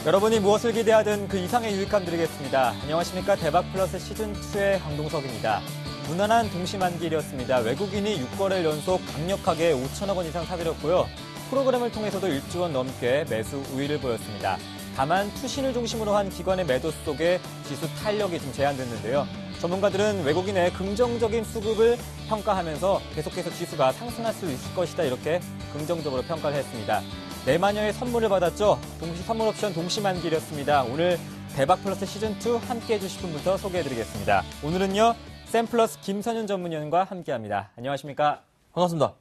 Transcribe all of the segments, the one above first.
여러분이 무엇을 기대하든 그 이상의 유익함 드리겠습니다. 안녕하십니까. 대박플러스 시즌2의 강동석입니다. 무난한 동시만기일이었습니다. 외국인이 6거래일 연속 강력하게 5천억 원 이상 사들였고요. 프로그램을 통해서도 1조 원 넘게 매수 우위를 보였습니다. 다만 투신을 중심으로 한 기관의 매도 속에 지수 탄력이 좀 제한됐는데요. 전문가들은 외국인의 긍정적인 수급을 평가하면서 계속해서 지수가 상승할 수 있을 것이다, 이렇게 긍정적으로 평가를 했습니다. 4만여의 선물을 받았죠. 선물 옵션 동시만기일이었습니다. 오늘 대박플러스 시즌2 함께해 주실 분부터 소개해드리겠습니다. 오늘은요, 샘플러스 김선윤 전문위원과 함께합니다. 안녕하십니까? 반갑습니다.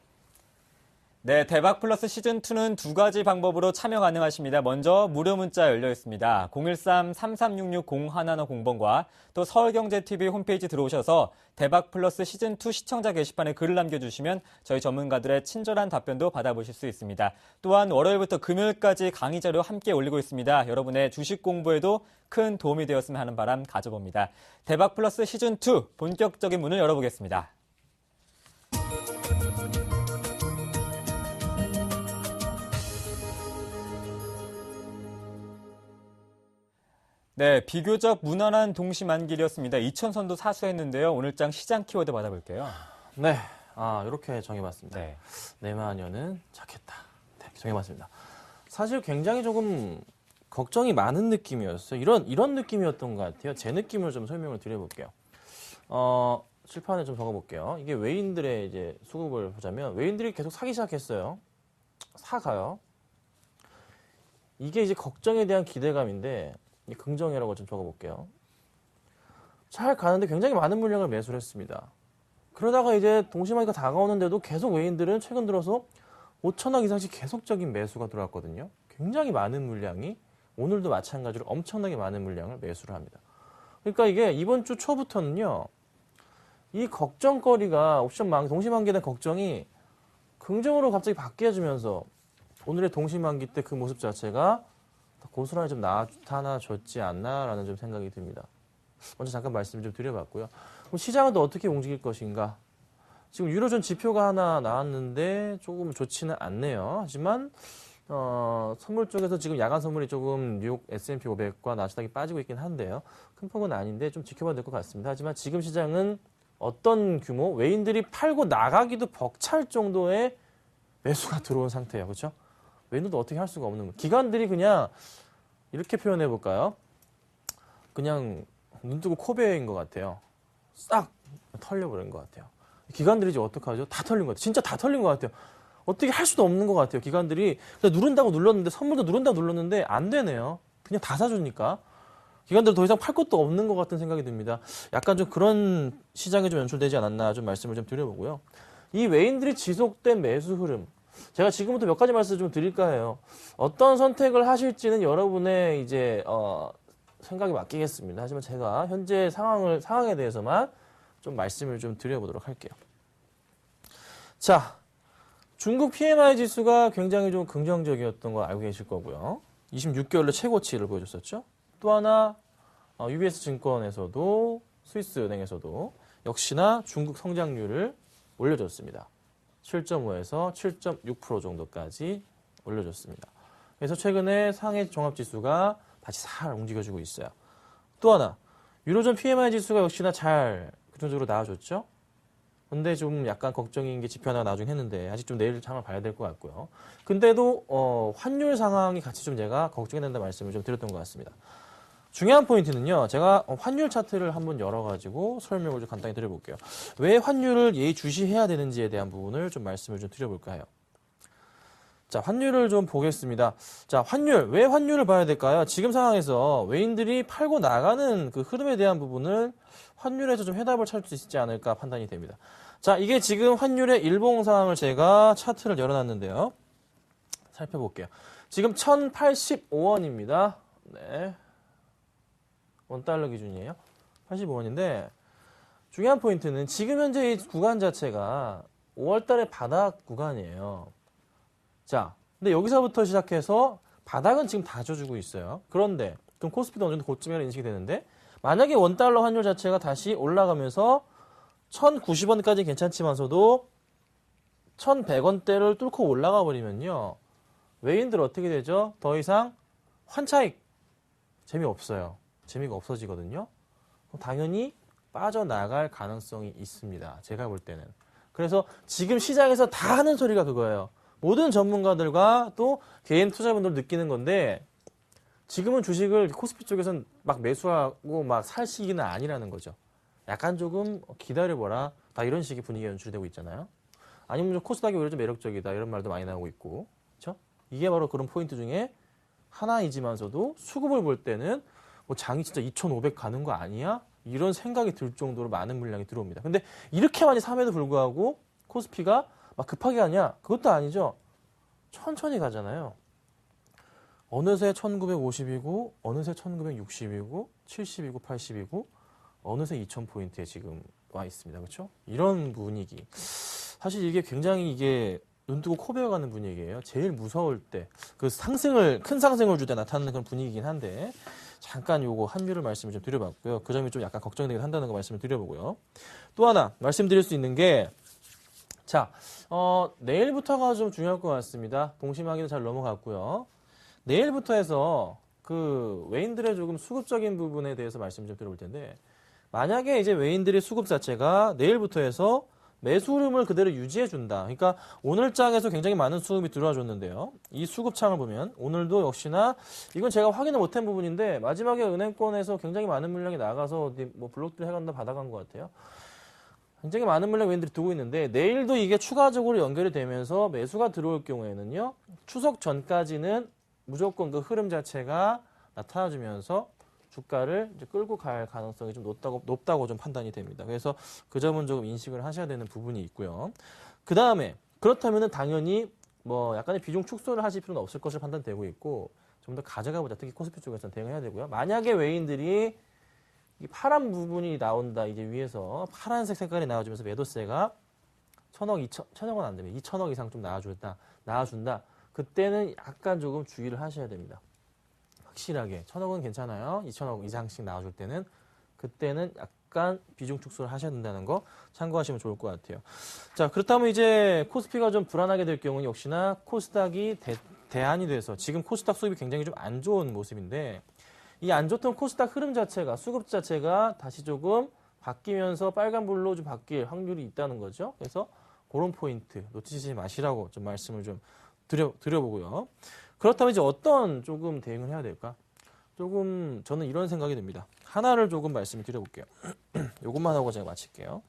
네, 대박플러스 시즌2는 두 가지 방법으로 참여 가능하십니다. 먼저 무료 문자 열려 있습니다. 013-3366-0110번과 또 서울경제TV 홈페이지 들어오셔서 대박플러스 시즌2 시청자 게시판에 글을 남겨주시면 저희 전문가들의 친절한 답변도 받아보실 수 있습니다. 또한 월요일부터 금요일까지 강의 자료 함께 올리고 있습니다. 여러분의 주식 공부에도 큰 도움이 되었으면 하는 바람 가져봅니다. 대박플러스 시즌2 본격적인 문을 열어보겠습니다. 네, 비교적 무난한 동시만기일이었습니다. 이천선도 사수했는데요. 오늘장 시장 키워드 받아볼게요. 네, 이렇게 정해봤습니다. 네. 내마녀는 작겠다. 네, 정해봤습니다. 사실 굉장히 조금 걱정이 많은 느낌이었어요. 이런 느낌이었던 것 같아요. 제 느낌을 좀 설명을 드려볼게요. 칠판에 좀 적어볼게요. 이게 외인들의 이제 수급을 보자면 외인들이 계속 사기 시작했어요. 사가요. 이게 이제 걱정에 대한 기대감인데. 긍정이라고 좀 적어볼게요. 잘 가는데 굉장히 많은 물량을 매수를 했습니다. 그러다가 이제 동시만기가 다가오는데도 계속 외인들은 최근 들어서 5천억 이상씩 계속적인 매수가 들어왔거든요. 굉장히 많은 물량이 오늘도 마찬가지로 엄청나게 많은 물량을 매수를 합니다. 그러니까 이게 이번 주 초부터는요. 이 걱정거리가 옵션 동시만기에 대한 걱정이 긍정으로 갑자기 바뀌어지면서 오늘의 동시만기 때 그 모습 자체가 고스란히 좀 나타나줬지 않나라는 좀 생각이 듭니다. 먼저 잠깐 말씀을 좀 드려봤고요. 그럼 시장은 또 어떻게 움직일 것인가? 지금 유로존 지표가 하나 나왔는데 조금 좋지는 않네요. 하지만 선물 쪽에서 지금 야간 선물이 조금 뉴욕 S&P 500과 나스닥이 빠지고 있긴 한데요. 큰 폭은 아닌데 좀 지켜봐야 될 것 같습니다. 하지만 지금 시장은 어떤 규모? 외인들이 팔고 나가기도 벅찰 정도의 매수가 들어온 상태예요. 그렇죠? 외인들도 어떻게 할 수가 없는 거예요. 기관들이 그냥 이렇게 표현해 볼까요? 그냥 눈 뜨고 코베인 것 같아요. 싹 털려버린 것 같아요. 기관들이 이제 어떡하죠? 다 털린 것 같아요. 진짜 다 털린 것 같아요. 어떻게 할 수도 없는 것 같아요. 기관들이 그냥 누른다고 눌렀는데 선물도 누른다고 눌렀는데 안 되네요. 그냥 다 사주니까. 기관들 더 이상 팔 것도 없는 것 같은 생각이 듭니다. 약간 좀 그런 시장에 좀 연출되지 않았나 좀 말씀을 좀 드려보고요. 이 외인들이 지속된 매수 흐름. 제가 지금부터 몇 가지 말씀을 좀 드릴까 해요. 어떤 선택을 하실지는 여러분의 이제 생각에 맡기겠습니다. 하지만 제가 현재 상황에 대해서만 좀 말씀을 좀 드려보도록 할게요. 자, 중국 PMI 지수가 굉장히 좀 긍정적이었던 거 알고 계실 거고요. 26개월로 최고치를 보여줬었죠. 또 하나 UBS 증권에서도 스위스은행에서도 역시나 중국 성장률을 올려줬습니다. 7.5에서 7.6% 정도까지 올려줬습니다. 그래서 최근에 상해 종합지수가 다시 살 움직여주고 있어요. 또 하나, 유로존 PMI 지수가 역시나 잘 긍정적으로 나와줬죠. 근데 좀 약간 걱정인 게 지표 하나 나중에 했는데 아직 좀 내일 상황을 봐야 될 것 같고요. 근데도 환율 상황이 같이 좀 제가 걱정이 된다 말씀을 좀 드렸던 것 같습니다. 중요한 포인트는요. 제가 환율 차트를 한번 열어가지고 설명을 좀 간단히 드려볼게요. 왜 환율을 예의주시해야 되는지에 대한 부분을 좀 말씀을 좀 드려볼까 해요. 자, 환율을 좀 보겠습니다. 자, 왜 환율을 봐야 될까요? 지금 상황에서 외인들이 팔고 나가는 그 흐름에 대한 부분을 환율에서 좀 해답을 찾을 수 있지 않을까 판단이 됩니다. 자, 이게 지금 환율의 일봉 상황을 제가 차트를 열어놨는데요. 살펴볼게요. 지금 1085원입니다. 네. 원달러 기준이에요. 85원인데 중요한 포인트는 지금 현재 이 구간 자체가 5월달에 바닥 구간이에요. 자, 근데 여기서부터 시작해서 바닥은 지금 다 줘주고 있어요. 그런데 그럼 코스피도 어느 정도 고점이라고 인식이 되는데 만약에 원달러 환율 자체가 다시 올라가면서 1090원까지 괜찮지만서도 1100원대를 뚫고 올라가 버리면요. 외인들 어떻게 되죠? 더 이상 환차익 재미없어요. 재미가 없어지거든요. 그럼 당연히 빠져나갈 가능성이 있습니다. 제가 볼 때는. 그래서 지금 시장에서 다 하는 소리가 그거예요. 모든 전문가들과 또 개인 투자분들 느끼는 건데 지금은 주식을 코스피 쪽에서는 막 매수하고 막 살 시기는 아니라는 거죠. 약간 조금 기다려보라. 다 이런 식의 분위기가 연출되고 있잖아요. 아니면 코스닥이 오히려 좀 매력적이다. 이런 말도 많이 나오고 있고. 그렇죠? 이게 바로 그런 포인트 중에 하나이지만서도 수급을 볼 때는 뭐 장이 진짜 2,500 가는 거 아니야? 이런 생각이 들 정도로 많은 물량이 들어옵니다. 근데 이렇게 많이 삼에도 불구하고 코스피가 막 급하게 가냐? 그것도 아니죠. 천천히 가잖아요. 어느새 1950이고, 어느새 1960이고, 70이고, 80이고, 어느새 2000포인트에 지금 와 있습니다. 그렇죠? 이런 분위기. 사실 이게 굉장히 이게 눈 뜨고 코 베어가는 분위기예요. 제일 무서울 때, 그 큰 상승을 줄 때 나타나는 그런 분위기긴 한데, 잠깐 요거 한유를 말씀을 좀 드려봤고요. 그 점이 좀 약간 걱정되긴 한다는 거 말씀을 드려보고요. 또 하나 말씀드릴 수 있는 게, 자, 내일부터가 좀 중요할 것 같습니다. 동심하기도 잘 넘어갔고요. 내일부터 해서 그 외인들의 조금 수급적인 부분에 대해서 말씀 좀 드려볼 텐데, 만약에 이제 외인들의 수급 자체가 내일부터 해서 매수 흐름을 그대로 유지해 준다. 그러니까 오늘 장에서 굉장히 많은 수급이 들어와 줬는데요. 이 수급 창을 보면 오늘도 역시나 이건 제가 확인을 못한 부분인데 마지막에 은행권에서 굉장히 많은 물량이 나가서 어디 뭐 블록들 해간다 받아간 것 같아요. 굉장히 많은 물량 외인들이 두고 있는데 내일도 이게 추가적으로 연결이 되면서 매수가 들어올 경우에는요. 추석 전까지는 무조건 그 흐름 자체가 나타나주면서 주가를 이제 끌고 갈 가능성이 좀 높다고 좀 판단이 됩니다. 그래서 그 점은 조금 인식을 하셔야 되는 부분이 있고요. 그 다음에 그렇다면은 당연히 뭐 약간의 비중 축소를 하실 필요는 없을 것으로 판단되고 있고 좀 더 가져가 보자. 특히 코스피 쪽에서는 대응해야 되고요. 만약에 외인들이 이 파란 부분이 나온다. 이제 위에서 파란색 색깔이 나와주면서 매도세가 1,000원 안 되면 2,000원 이상 좀 나와준다. 그때는 약간 조금 주의를 하셔야 됩니다. 확실하게 1,000억은 괜찮아요. 2,000억 이상씩 나와줄 때는 그때는 약간 비중 축소를 하셔야 된다는 거 참고하시면 좋을 것 같아요. 자, 그렇다면 이제 코스피가 좀 불안하게 될 경우는 역시나 코스닥이 대안이 돼서 지금 코스닥 수입이 굉장히 좀 안 좋은 모습인데 이 안 좋던 코스닥 흐름 자체가 수급 자체가 다시 조금 바뀌면서 빨간불로 좀 바뀔 확률이 있다는 거죠. 그래서 그런 포인트 놓치지 마시라고 좀 말씀을 좀 드려보고요. 그렇다면 이제 어떤 조금 대응을 해야 될까? 조금 저는 이런 생각이 듭니다. 하나를 조금 말씀을 드려볼게요. 이것만 하고 제가 마칠게요.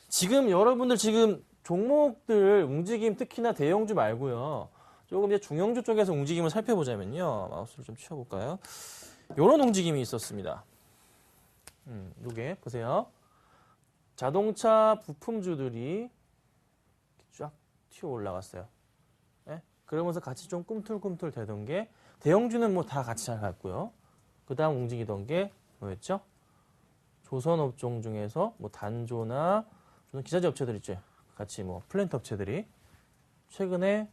지금 여러분들 지금 종목들 움직임 특히나 대형주 말고요. 조금 이제 중형주 쪽에서 움직임을 살펴보자면요. 마우스를 좀 치워볼까요? 이런 움직임이 있었습니다. 이게 보세요. 자동차 부품주들이 쫙 튀어 올라갔어요. 그러면서 같이 좀 꿈틀꿈틀 되던 게 대형주는 뭐 다 같이 잘 갔고요. 그 다음 움직이던 게 뭐였죠? 조선업종 중에서 뭐 단조나 기자재 업체들 있죠. 같이 뭐 플랜트 업체들이 최근에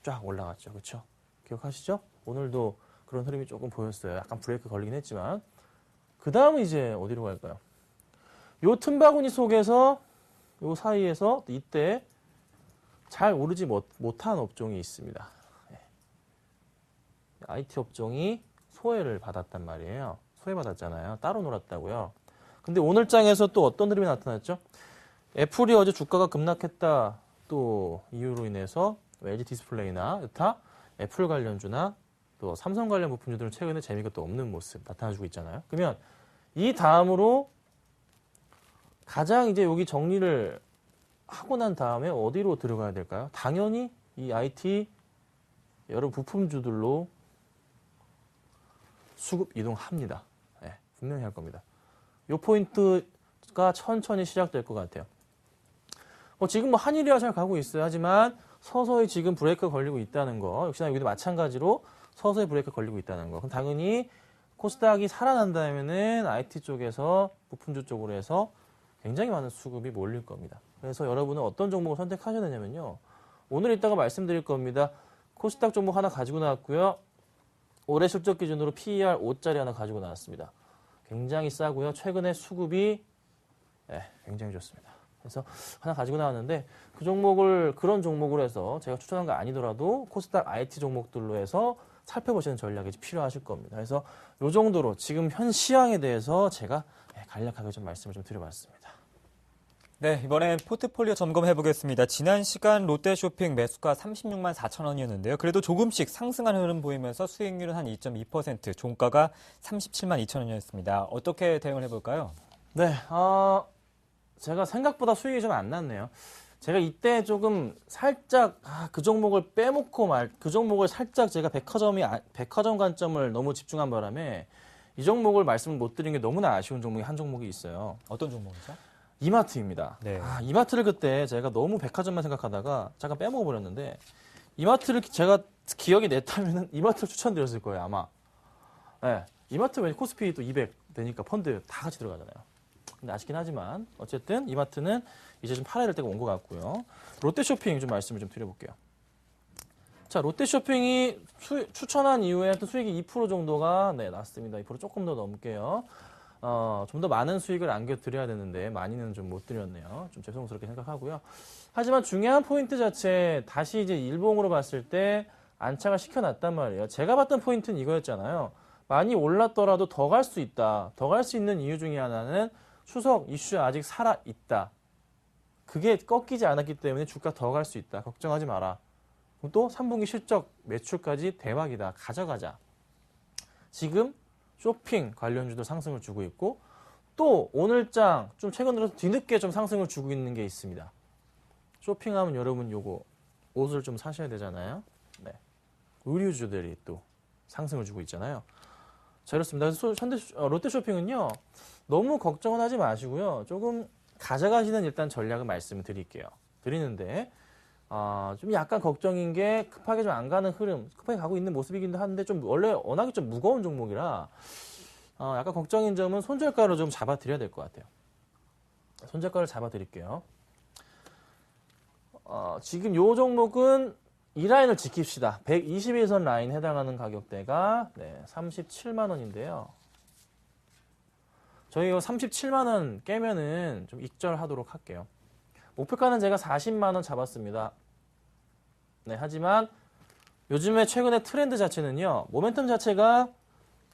쫙 올라갔죠. 그렇죠? 기억하시죠? 오늘도 그런 흐름이 조금 보였어요. 약간 브레이크 걸리긴 했지만 그 다음은 이제 어디로 갈까요? 요 틈바구니 속에서 요 사이에서 이때 잘 오르지 못한 업종이 있습니다. IT 업종이 소외를 받았단 말이에요. 소외받았잖아요. 따로 놀았다고요. 근데 오늘 장에서 또 어떤 흐름이 나타났죠? 애플이 어제 주가가 급락했다 또 이유로 인해서 LG 디스플레이나 여타 애플 관련주나 또 삼성 관련 부품주들은 최근에 재미가 또 없는 모습 나타나주고 있잖아요. 그러면 이 다음으로 가장 이제 여기 정리를 하고 난 다음에 어디로 들어가야 될까요? 당연히 이 IT 여러 부품주들로 수급 이동합니다. 네, 분명히 할 겁니다. 이 포인트가 천천히 시작될 것 같아요. 지금 뭐 한일이야 잘 가고 있어요. 하지만 서서히 지금 브레이크가 걸리고 있다는 거. 역시나 여기도 마찬가지로 서서히 브레이크가 걸리고 있다는 거. 그럼 당연히 코스닥이 살아난다면은 IT 쪽에서 부품주 쪽으로 해서 굉장히 많은 수급이 몰릴 겁니다. 그래서 여러분은 어떤 종목을 선택하셔야 되냐면요. 오늘 이따가 말씀드릴 겁니다. 코스닥 종목 하나 가지고 나왔고요. 올해 실적 기준으로 PER 5짜리 하나 가지고 나왔습니다. 굉장히 싸고요. 최근에 수급이 굉장히 좋습니다. 그래서 하나 가지고 나왔는데 그 종목을 그런 종목으로 해서 제가 추천한 거 아니더라도 코스닥 IT 종목들로 해서 살펴보시는 전략이 필요하실 겁니다. 그래서 이 정도로 지금 현 시황에 대해서 제가 간략하게 좀 말씀을 좀 드려봤습니다. 네, 이번엔 포트폴리오 점검해 보겠습니다. 지난 시간 롯데쇼핑 매수가 36만 4천 원이었는데요. 그래도 조금씩 상승하는 흐름 보이면서 수익률은 한 2.2%, 종가가 37만 2천 원이었습니다. 어떻게 대응을 해볼까요? 네, 제가 생각보다 수익이 좀 안 났네요. 제가 이때 조금 살짝 그 종목을 빼먹고 그 종목을 살짝 제가 백화점 관점을 너무 집중한 바람에 이 종목을 말씀을 못 드린 게 너무나 아쉬운 종목이 한 종목이 있어요. 어떤 종목이죠? 이마트입니다. 네. 이마트를 그때 제가 너무 백화점만 생각하다가 잠깐 빼먹어 버렸는데 이마트를 제가 기억이 냈다면은 이마트를 추천드렸을 거예요, 아마. 네. 이마트 왜 코스피 또 200 되니까 펀드 다 같이 들어가잖아요. 근데 아쉽긴 하지만 어쨌든 이마트는 이제 좀 팔아야 될 때가 온 것 같고요. 롯데쇼핑 좀 말씀을 좀 드려볼게요. 자, 롯데쇼핑이 추천한 이후에 또 수익이 2% 정도가 났습니다. 2% 조금 더 넘게요. 좀 더 많은 수익을 안겨드려야 되는데 많이는 좀 못 드렸네요. 좀 죄송스럽게 생각하고요. 하지만 중요한 포인트 자체 다시 이제 일봉으로 봤을 때 안착을 시켜놨단 말이에요. 제가 봤던 포인트는 이거였잖아요. 많이 올랐더라도 더 갈 수 있다. 더 갈 수 있는 이유 중에 하나는 추석 이슈 아직 살아있다. 그게 꺾이지 않았기 때문에 주가 더 갈 수 있다. 걱정하지 마라. 또 3분기 실적 매출까지 대박이다. 가져가자. 지금 쇼핑 관련주도 상승을 주고 있고 또 오늘장 좀 최근 들어서 뒤늦게 좀 상승을 주고 있는 게 있습니다. 쇼핑하면 여러분 요거 옷을 좀 사셔야 되잖아요. 네. 의류주들이 또 상승을 주고 있잖아요. 자, 이렇습니다. 그래서 롯데쇼핑은요. 너무 걱정은 하지 마시고요. 조금 가져가시는 일단 전략을 말씀을 드리는데 좀 약간 걱정인 게 급하게 좀 안 가는 흐름, 급하게 가고 있는 모습이긴 한데 좀 원래 워낙에 좀 무거운 종목이라 약간 걱정인 점은 손절가로 좀 잡아드려야 될 것 같아요. 손절가를 잡아드릴게요. 지금 요 종목은 이 라인을 지킵시다. 121선 라인 해당하는 가격대가 37만 원인데요. 저희 이 37만 원 깨면은 좀 익절하도록 할게요. 목표가는 제가 40만 원 잡았습니다. 네, 하지만 요즘에 최근에 트렌드 자체는요. 모멘텀 자체가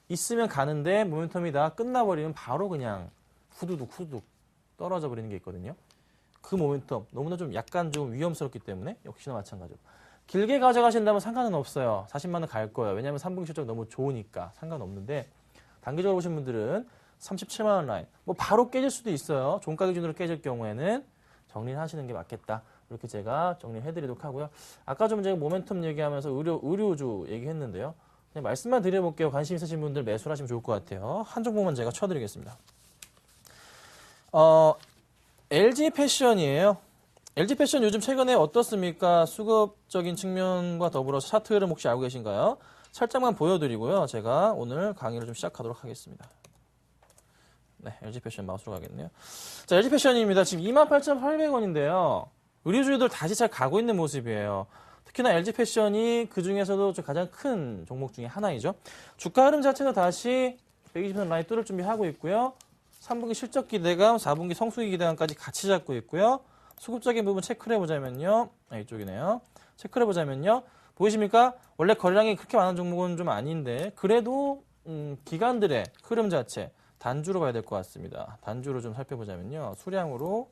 있으면 가는데 모멘텀이 다 끝나버리면 바로 그냥 후두둑 떨어져 버리는 게 있거든요. 그 모멘텀 너무나 좀 약간 좀 위험스럽기 때문에 역시나 마찬가지로 길게 가져가신다면 상관은 없어요. 40만 원 갈 거예요. 왜냐하면 3분기 실적 너무 좋으니까 상관없는데 단기적으로 보신 분들은 37만 원 라인 뭐 바로 깨질 수도 있어요. 종가 기준으로 깨질 경우에는 정리를 하시는 게 맞겠다. 이렇게 제가 정리해드리도록 하고요. 아까 좀 제가 모멘텀 얘기하면서 의료주 얘기했는데요. 그냥 말씀만 드려볼게요. 관심 있으신 분들 매수를 하시면 좋을 것 같아요. 한 종목만 제가 쳐드리겠습니다. LG 패션이에요. LG 패션 요즘 최근에 어떻습니까? 수급적인 측면과 더불어 차트 흐름 혹시 알고 계신가요? 살짝만 보여드리고요. 제가 오늘 강의를 좀 시작하도록 하겠습니다. 네, LG 패션 마우스로 가겠네요. 자, LG 패션입니다. 지금 28,800원인데요. 의류주들 다시 잘 가고 있는 모습이에요. 특히나 LG 패션이 그 중에서도 가장 큰 종목 중에 하나이죠. 주가 흐름 자체가 다시 120선 라인 뚫을 준비하고 있고요. 3분기 실적 기대감, 4분기 성수기 기대감까지 같이 잡고 있고요. 수급적인 부분 체크를 해보자면요. 이쪽이네요. 체크를 해보자면요. 보이십니까? 원래 거래량이 그렇게 많은 종목은 좀 아닌데 그래도 기관들의 흐름 자체 단주로 봐야 될 것 같습니다. 단주로 좀 살펴보자면요. 수량으로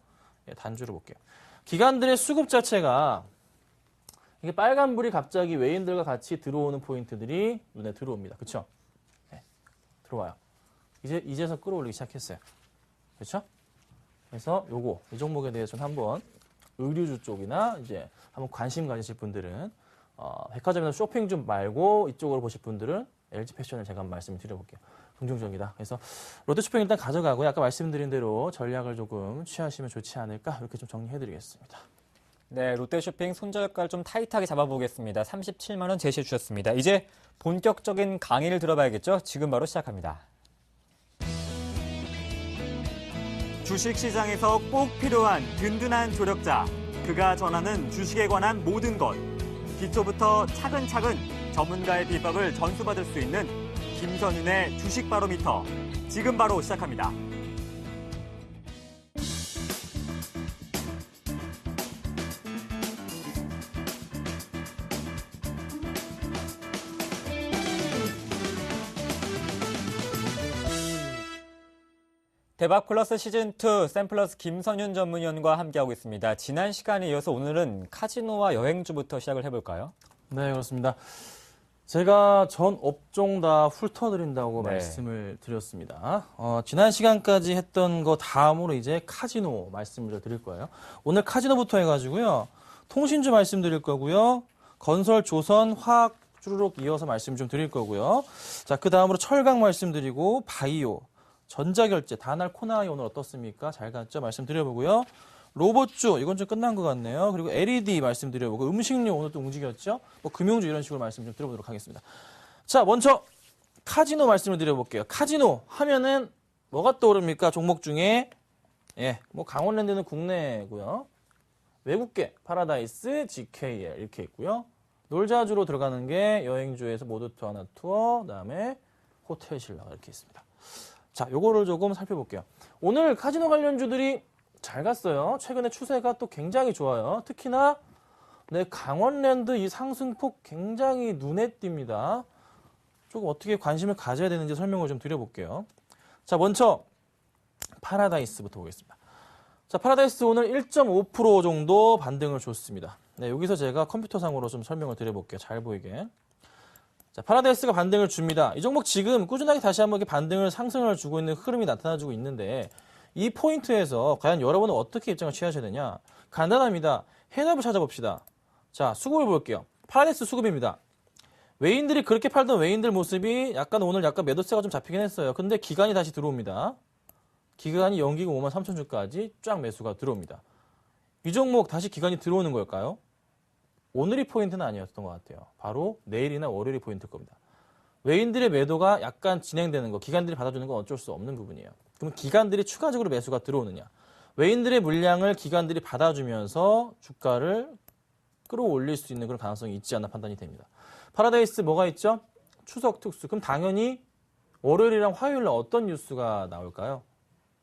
단주로 볼게요. 기관들의 수급 자체가 이게 빨간불이 갑자기 외인들과 같이 들어오는 포인트들이 눈에 들어옵니다. 그렇죠? 네, 들어와요. 이제서 끌어올리기 시작했어요. 그렇죠? 그래서 이 종목에 대해서 좀 한번 의류주 쪽이나 이제 한번 관심 가지실 분들은 백화점에서 쇼핑 좀 말고 이쪽으로 보실 분들은 LG 패션을 제가 한번 말씀을 드려볼게요. 긍정적이다. 그래서 롯데쇼핑 일단 가져가고요. 아까 말씀드린 대로 전략을 조금 취하시면 좋지 않을까 이렇게 좀 정리해드리겠습니다. 네, 롯데쇼핑 손절가를 좀 타이트하게 잡아보겠습니다. 37만 원 제시해 주셨습니다. 이제 본격적인 강의를 들어봐야겠죠? 지금 바로 시작합니다. 주식시장에서 꼭 필요한 든든한 조력자. 그가 전하는 주식에 관한 모든 것. 기초부터 차근차근 전문가의 비법을 전수받을 수 있는 김선윤의 주식 바로미터. 지금 바로 시작합니다. 대박 플러스 시즌2 샘플러스 김선윤 전문위원과 함께하고 있습니다. 지난 시간에 이어서 오늘은 카지노와 여행주부터 시작을 해볼까요? 네, 그렇습니다. 제가 전 업종 다 훑어드린다고 네. 말씀을 드렸습니다. 지난 시간까지 했던 거 다음으로 이제 카지노 말씀을 드릴 거예요. 오늘 카지노부터 해가지고요. 통신주 말씀드릴 거고요. 건설, 조선, 화학 주르륵 이어서 말씀 좀 드릴 거고요. 자, 그 다음으로 철강 말씀드리고 바이오, 전자결제, 다날 코나이 오늘 어떻습니까? 잘 갔죠? 말씀드려보고요. 로봇주, 이건 좀 끝난 것 같네요. 그리고 LED 말씀드려보고, 음식료 오늘 또 움직였죠? 뭐 금융주 이런 식으로 말씀 좀 드려보도록 하겠습니다. 자, 먼저 카지노 말씀을 드려볼게요. 카지노 하면은 뭐가 떠오릅니까? 종목 중에 뭐 강원랜드는 국내고요. 외국계 파라다이스, GKL 이렇게 있고요. 놀자주로 들어가는 게 여행주에서 모두투 하나투어, 그다음에 호텔 신라가 이렇게 있습니다. 자, 요거를 조금 살펴볼게요. 오늘 카지노 관련주들이 잘 갔어요. 최근에 추세가 또 굉장히 좋아요. 특히나 강원랜드 이 상승폭 굉장히 눈에 띕니다. 조금 어떻게 관심을 가져야 되는지 설명을 좀 드려볼게요. 자, 먼저 파라다이스부터 보겠습니다. 자, 파라다이스 오늘 1.5% 정도 반등을 줬습니다. 네, 여기서 제가 컴퓨터상으로 좀 설명을 드려볼게요. 잘 보이게. 자, 파라다이스가 반등을 줍니다. 이 종목 지금 꾸준하게 다시 한번 이렇게 반등을 상승을 주고 있는 흐름이 나타나주고 있는데 이 포인트에서 과연 여러분은 어떻게 입장을 취하셔야 되냐? 간단합니다. 해답을 찾아봅시다. 자, 수급을 볼게요. 파라다이스 수급입니다. 외인들이 그렇게 팔던 외인들 모습이 오늘 약간 매도세가 좀 잡히긴 했어요. 근데 기간이 다시 들어옵니다. 기간이 연기금 53,000주까지 쫙 매수가 들어옵니다. 이 종목 다시 기간이 들어오는 걸까요? 오늘이 포인트는 아니었던 것 같아요. 바로 내일이나 월요일이 포인트일 겁니다. 외인들의 매도가 약간 진행되는 거, 기관들이 받아주는 건 어쩔 수 없는 부분이에요. 그럼 기관들이 추가적으로 매수가 들어오느냐? 외인들의 물량을 기관들이 받아주면서 주가를 끌어올릴 수 있는 그런 가능성이 있지 않나 판단이 됩니다. 파라다이스 뭐가 있죠? 추석 특수. 그럼 당연히 월요일이랑 화요일날 어떤 뉴스가 나올까요?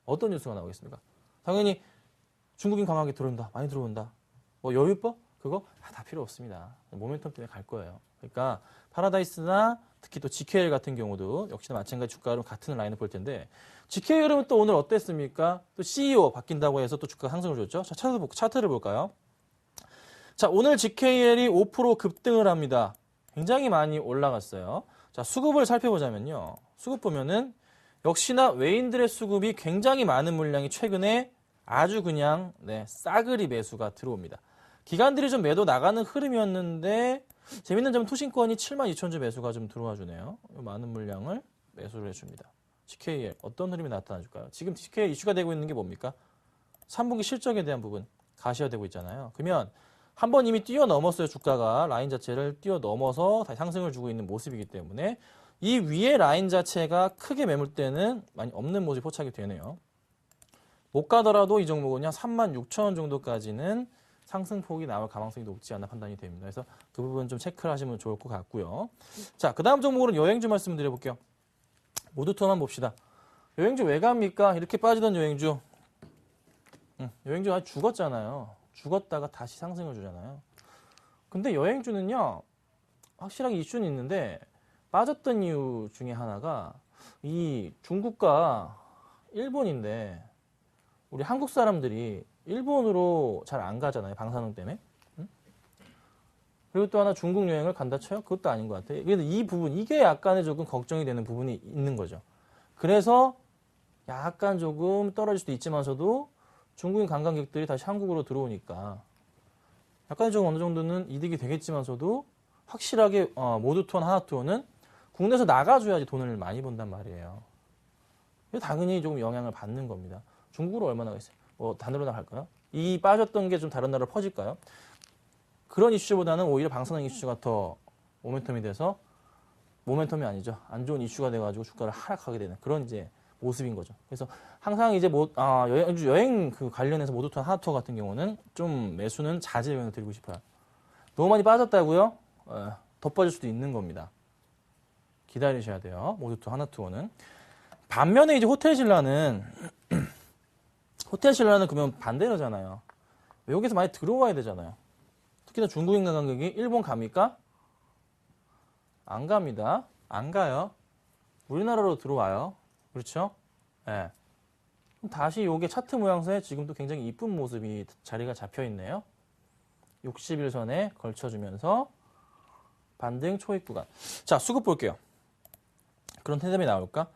어떤 뉴스가 나오겠습니까? 당연히 중국인 관광객 들어온다. 많이 들어온다. 뭐 여유법? 그거 다 필요 없습니다. 모멘텀 때문에 갈 거예요. 그러니까 파라다이스나 특히 또 GKL 같은 경우도 역시나 마찬가지 주가로 같은 라인을 볼 텐데 GKL은 또 오늘 어땠습니까? 또 CEO 바뀐다고 해서 또 주가 상승을 줬죠. 자, 차트를 볼까요? 자, 오늘 GKL이 5% 급등을 합니다. 굉장히 많이 올라갔어요. 자, 수급을 살펴보자면요. 수급 보면은 역시나 외인들의 수급이 굉장히 많은 물량이 최근에 아주 그냥 싸그리 매수가 들어옵니다. 기관들이 좀 매도 나가는 흐름이었는데 재밌는 점은 투신권이 72,000주 매수가 좀 들어와 주네요. 많은 물량을 매수를 해줍니다. GKL 어떤 흐름이 나타나줄까요? 지금 GKL 이슈가 되고 있는 게 뭡니까? 3분기 실적에 대한 부분 가시화되고 있잖아요. 그러면 한 번 이미 뛰어넘었어요. 주가가 라인 자체를 뛰어넘어서 다시 상승을 주고 있는 모습이기 때문에 이 위에 라인 자체가 크게 매물대는 많이 없는 모습이 포착이 되네요. 못 가더라도 이 종목은 한 36,000원 정도까지는 상승폭이 나올 가능성이 높지 않나 판단이 됩니다. 그래서 그 부분 좀 체크를 하시면 좋을 것 같고요. 자, 그 다음 종목으로는 여행주 말씀드려볼게요. 모두투 한번 봅시다. 여행주 왜 갑니까? 이렇게 빠지던 여행주. 여행주 아주 죽었잖아요. 죽었다가 다시 상승을 주잖아요. 근데 여행주는요, 확실하게 이슈는 있는데 빠졌던 이유 중에 하나가 이 중국과 일본인데 우리 한국 사람들이 일본으로 잘 안 가잖아요. 방사능 때문에. 그리고 또 하나 중국 여행을 간다 쳐요? 그것도 아닌 것 같아요. 그래서 이 부분, 이게 약간의 조금 걱정이 되는 부분이 있는 거죠. 그래서 약간 조금 떨어질 수도 있지만서도 중국인 관광객들이 다시 한국으로 들어오니까 약간 좀 어느 정도는 이득이 되겠지만서도 확실하게 모두투어나 하나투어는 국내에서 나가줘야지 돈을 많이 번단 말이에요. 당연히 조금 영향을 받는 겁니다. 중국으로 얼마나 가겠어요? 뭐 다른 나라 갈까요? 이 빠졌던 게 좀 다른 나라로 퍼질까요? 그런 이슈보다는 오히려 방사능 이슈가 더 모멘텀이 돼서 모멘텀이 아니죠. 안 좋은 이슈가 돼가지고 주가를 하락하게 되는 그런 이제 모습인 거죠. 그래서 항상 이제 여행 그 관련해서 모두투어 하나투어 같은 경우는 좀 매수는 자제 영향을 드리고 싶어요. 너무 많이 빠졌다고요? 더 빠질 수도 있는 겁니다. 기다리셔야 돼요. 모두투어 하나투어는. 반면에 이제 호텔신라는 그러면 반대로잖아요. 외국에서 많이 들어와야 되잖아요. 특히나 중국인 관광객이 일본 갑니까? 안 갑니다. 안 가요. 우리나라로 들어와요. 그렇죠? 예. 다시 요게 차트 모양새에 지금도 굉장히 이쁜 모습이 자리가 잡혀 있네요. 60일선에 걸쳐주면서 반등 초입 구간. 자, 수급 볼게요. 그런 텐덤이 나올까?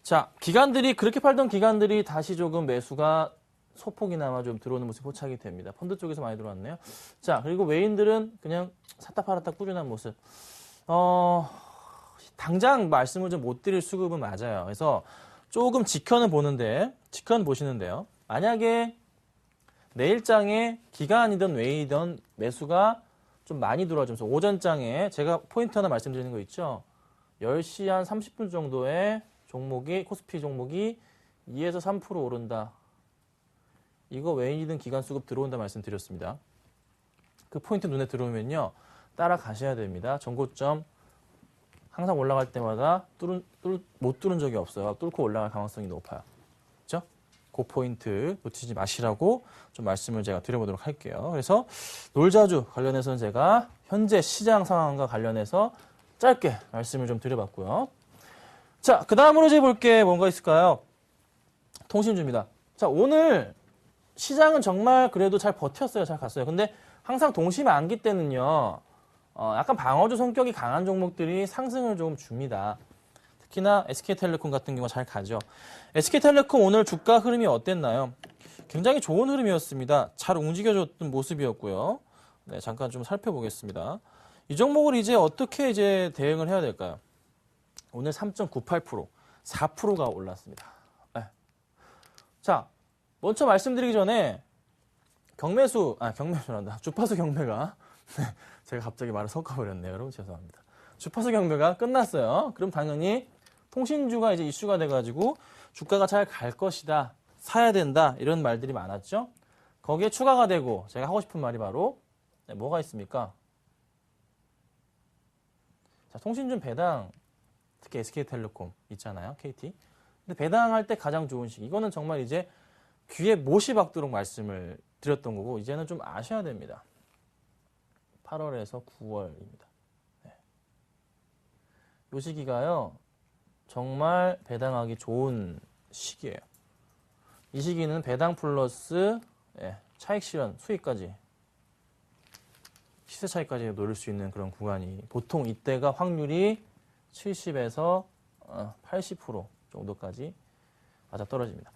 자, 기관들이 그렇게 팔던 기관들이 다시 조금 매수가 소폭이나마 좀 들어오는 모습이 포착이 됩니다. 펀드 쪽에서 많이 들어왔네요. 자, 그리고 외인들은 그냥 샀다 팔았다 꾸준한 모습. 당장 말씀을 좀 못 드릴 수급은 맞아요. 그래서 조금 지켜는 보시는데요. 만약에 내일장에 기관이든 외이든 매수가 좀 많이 들어와주면서 오전장에 제가 포인트 하나 말씀드리는 거 있죠. 10시 한 30분 정도에 종목이 코스피 종목이 2에서 3% 오른다. 이거 외인이든 기관 수급 들어온다 말씀드렸습니다. 그 포인트 눈에 들어오면요. 따라가셔야 됩니다. 전고점 항상 올라갈 때마다 못 뚫은 적이 없어요. 뚫고 올라갈 가능성이 높아요. 그렇죠? 그 포인트 놓치지 마시라고 좀 말씀을 제가 드려보도록 할게요. 그래서 놀자주 관련해서는 제가 현재 시장 상황과 관련해서 짧게 말씀을 좀 드려봤고요. 자, 그 다음으로 이제 볼 게 뭔가 있을까요? 통신주입니다. 자, 오늘 시장은 정말 그래도 잘 버텼어요. 잘 갔어요. 근데 항상 동시만기 때는요. 약간 방어주 성격이 강한 종목들이 상승을 좀 줍니다. 특히나 SK텔레콤 같은 경우가 잘 가죠. SK텔레콤 오늘 주가 흐름이 어땠나요? 굉장히 좋은 흐름이었습니다. 잘 움직여줬던 모습이었고요. 네, 잠깐 좀 살펴보겠습니다. 이 종목을 이제 어떻게 이제 대응을 해야 될까요? 오늘 3.98%, 4%가 올랐습니다. 네. 자, 먼저 말씀드리기 전에 경매수란다. 주파수 경매가 제가 갑자기 말을 섞어버렸네요. 여러분 죄송합니다. 주파수 경매가 끝났어요. 그럼 당연히 통신주가 이제 이슈가 돼가지고 주가가 잘 갈 것이다. 사야 된다. 이런 말들이 많았죠. 거기에 추가가 되고 제가 하고 싶은 말이 바로 뭐가 있습니까? 자, 통신주 배당 특히 SK텔레콤 있잖아요. KT. 근데 배당할 때 가장 좋은 시기. 이거는 정말 이제 귀에 못이 박도록 말씀을 드렸던 거고 이제는 좀 아셔야 됩니다. 8월에서 9월입니다. 네. 이 시기가요. 정말 배당하기 좋은 시기예요. 이 시기는 배당 플러스 차익 실현, 수익까지 시세 차익까지 노릴 수 있는 그런 구간이 보통 이때가 확률이 70에서 80% 정도까지 맞아 떨어집니다.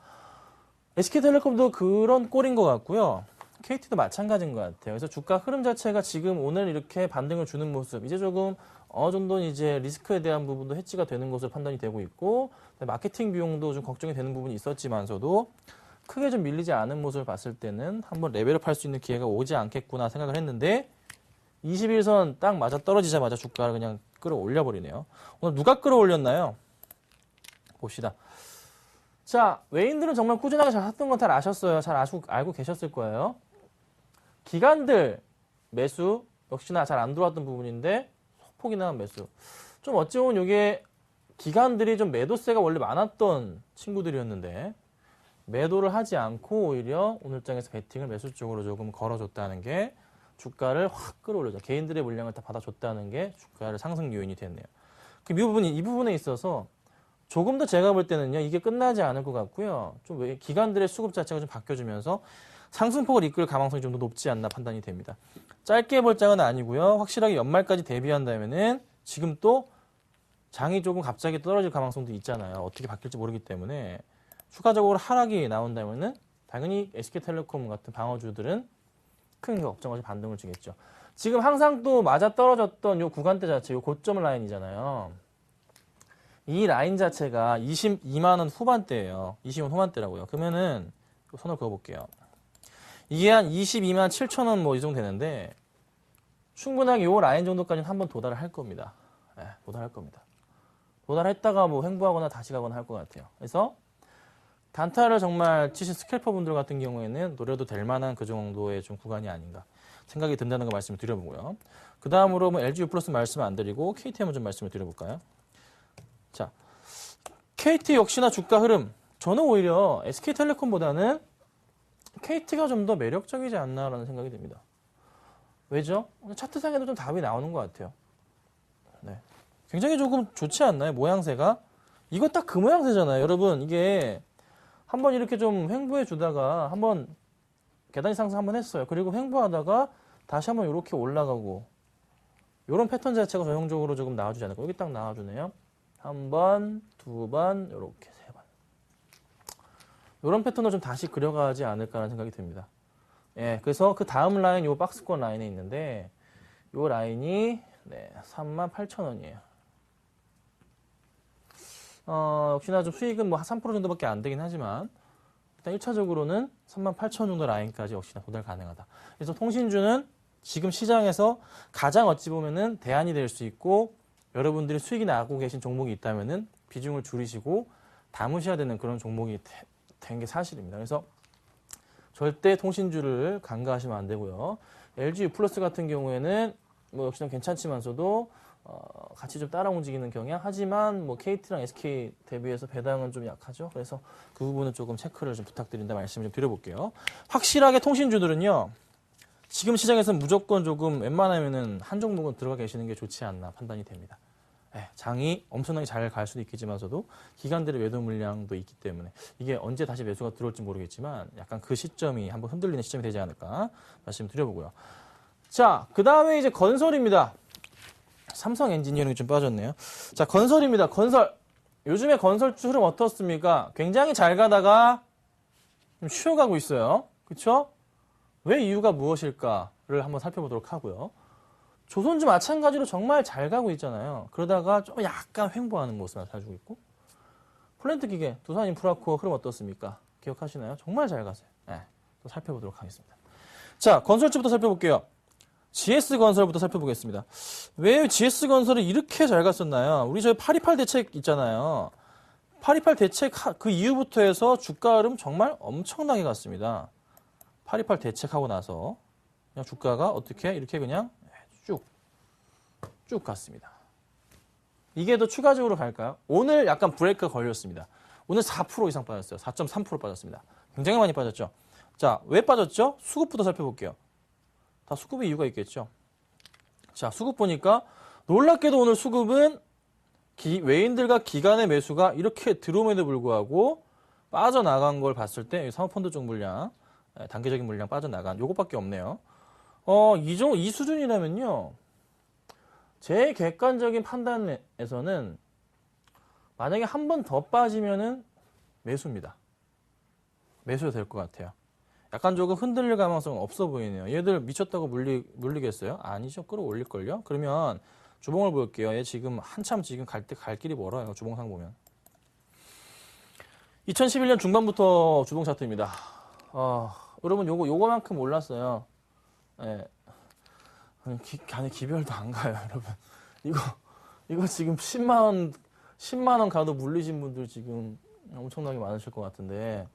SK텔레콤도 그런 꼴인 것 같고요. KT도 마찬가지인 것 같아요. 그래서 주가 흐름 자체가 지금 오늘 이렇게 반등을 주는 모습, 이제 조금 어느 정도는 이제 리스크에 대한 부분도 해지가 되는 것으로 판단이 되고 있고, 마케팅 비용도 좀 걱정이 되는 부분이 있었지만서도 크게 좀 밀리지 않은 모습을 봤을 때는 한번 레벨업 할 수 있는 기회가 오지 않겠구나 생각을 했는데 21선 딱 맞아 떨어지자마자 주가를 그냥 끌어올려 버리네요. 오늘 누가 끌어올렸나요? 봅시다. 자, 외인들은 정말 꾸준하게 잘 샀던 건 다 아셨어요. 잘 알고 계셨을 거예요. 기관들 매수 역시나 잘 안 들어왔던 부분인데 소폭이나 매수. 좀 어찌 보면 이게 기관들이 좀 매도세가 원래 많았던 친구들이었는데 매도를 하지 않고 오히려 오늘장에서 베팅을 매수 쪽으로 조금 걸어줬다는 게 주가를 확 끌어올려줘. 개인들의 물량을 다 받아줬다는 게 주가를 상승 요인이 됐네요. 이 부분에 있어서 조금 더 제가 볼 때는요, 이게 끝나지 않을 것 같고요. 좀 기관들의 수급 자체가 좀 바뀌어주면서 상승폭을 이끌 가능성이 좀 더 높지 않나 판단이 됩니다. 짧게 볼 장은 아니고요. 확실하게 연말까지 대비한다면은 지금 또 장이 조금 갑자기 떨어질 가능성도 있잖아요. 어떻게 바뀔지 모르기 때문에 추가적으로 하락이 나온다면은 당연히 SK텔레콤 같은 방어주들은 큰 걱정 없이 반등을 주겠죠. 지금 항상 또 맞아 떨어졌던 요 구간대 자체, 요 고점 라인이잖아요. 이 라인 자체가 22만 원 후반대예요. 20만 원 후반대라고요. 그러면은 손을 그어볼게요. 이게 한 22만 7천 원 뭐 이 정도 되는데 충분하게 요 라인 정도까지는 한번 도달을 할 겁니다. 네, 도달할 겁니다. 도달했다가 뭐 횡보하거나 다시 가거나 할 것 같아요. 그래서 단타를 정말 치신 스캘퍼 분들 같은 경우에는 노려도 될 만한 그 정도의 좀 구간이 아닌가 생각이 든다는 거 말씀을 드려보고요. 그 다음으로 뭐 LG U 플러스 말씀 안 드리고 KTM 좀 말씀을 드려볼까요? 자, KT 역시나 주가 흐름. 저는 오히려 SK텔레콤보다는 KT가 좀 더 매력적이지 않나라는 생각이 듭니다. 왜죠? 차트상에도 좀 답이 나오는 것 같아요. 네. 굉장히 조금 좋지 않나요? 모양새가? 이거 딱 그 모양새잖아요. 여러분, 이게 한번 이렇게 좀 횡보해 주다가 한번 계단 상승 한번 했어요. 그리고 횡보하다가 다시 한번 이렇게 올라가고 이런 패턴 자체가 전형적으로 조금 나와주지 않을까. 여기 딱 나와주네요. 한 번, 두 번, 이렇게 세 번. 이런 패턴을 좀 다시 그려가지 않을까라는 생각이 듭니다. 예, 그래서 그 다음 라인, 요 박스권 라인에 있는데 요 라인이 네, 38,000원이에요. 역시나 좀 수익은 뭐 한 3% 정도밖에 안 되긴 하지만 일단 1차적으로는 38,000원 정도 라인까지 역시나 도달 가능하다. 그래서 통신주는 지금 시장에서 가장 어찌 보면은 대안이 될 수 있고 여러분들이 수익이 나고 계신 종목이 있다면은 비중을 줄이시고 담으셔야 되는 그런 종목이 된 게 사실입니다. 그래서 절대 통신주를 간과하시면 안 되고요. LG U 플러스 같은 경우에는 뭐 역시나 괜찮지만서도 같이 좀 따라 움직이는 경향. 하지만 뭐 KT랑 SK 대비해서 배당은 좀 약하죠. 그래서 그 부분은 조금 체크를 좀 부탁드린다 말씀을 좀 드려볼게요. 확실하게 통신주들은요. 지금 시장에서는 무조건 조금 웬만하면은 한 종목은 들어가 계시는 게 좋지 않나 판단이 됩니다. 네, 장이 엄청나게 잘 갈 수도 있겠지만서도 기관들의 매도 물량도 있기 때문에 이게 언제 다시 매수가 들어올지 모르겠지만 약간 그 시점이 한번 흔들리는 시점이 되지 않을까 말씀드려보고요. 자, 그 다음에 이제 건설입니다. 삼성 엔지니어링이 좀 빠졌네요. 자, 건설입니다. 건설. 요즘에 건설주 흐름 어떻습니까? 굉장히 잘 가다가 좀 쉬어가고 있어요. 그렇죠? 왜 이유가 무엇일까를 한번 살펴보도록 하고요. 조선주 마찬가지로 정말 잘 가고 있잖아요. 그러다가 좀 약간 횡보하는 모습을 나타내주고 있고 플랜트 기계, 두산 인프라코어 흐름 어떻습니까? 기억하시나요? 정말 잘 가세요. 네, 또 살펴보도록 하겠습니다. 자, 건설주부터 살펴볼게요. GS건설부터 살펴보겠습니다. 왜 GS건설이 이렇게 잘 갔었나요? 우리 저희 828 대책 있잖아요. 828 대책 그 이후부터 해서 주가 흐름 정말 엄청나게 갔습니다. 828 대책하고 나서 그냥 주가가 어떻게 이렇게 그냥 쭉 갔습니다. 이게 더 추가적으로 갈까요? 오늘 약간 브레이크가 걸렸습니다. 오늘 4% 이상 빠졌어요. 4.3% 빠졌습니다. 굉장히 많이 빠졌죠. 자, 왜 빠졌죠? 수급부터 살펴볼게요. 다 수급의 이유가 있겠죠. 자, 수급 보니까 놀랍게도 오늘 수급은 외인들과 기관의 매수가 이렇게 들어옴에도 불구하고 빠져나간 걸 봤을 때 사모펀드 쪽 물량, 단계적인 물량 빠져나간 요것밖에 없네요. 이 수준이라면요. 제 객관적인 판단에서는 만약에 한 번 더 빠지면은 매수입니다. 매수가 될 것 같아요. 약간 조금 흔들릴 가능성은 없어 보이네요. 얘들 미쳤다고 물리겠어요? 아니죠. 끌어올릴걸요? 그러면 주봉을 볼게요. 얘 지금 한참 지금 갈 길이 멀어요. 주봉상 보면. 2011년 중반부터 주봉 차트입니다. 여러분 요거만큼 올랐어요. 예. 아니 기별도 안 가요, 여러분. 이거 지금 10만 원 가도 물리신 분들 지금 엄청나게 많으실 것 같은데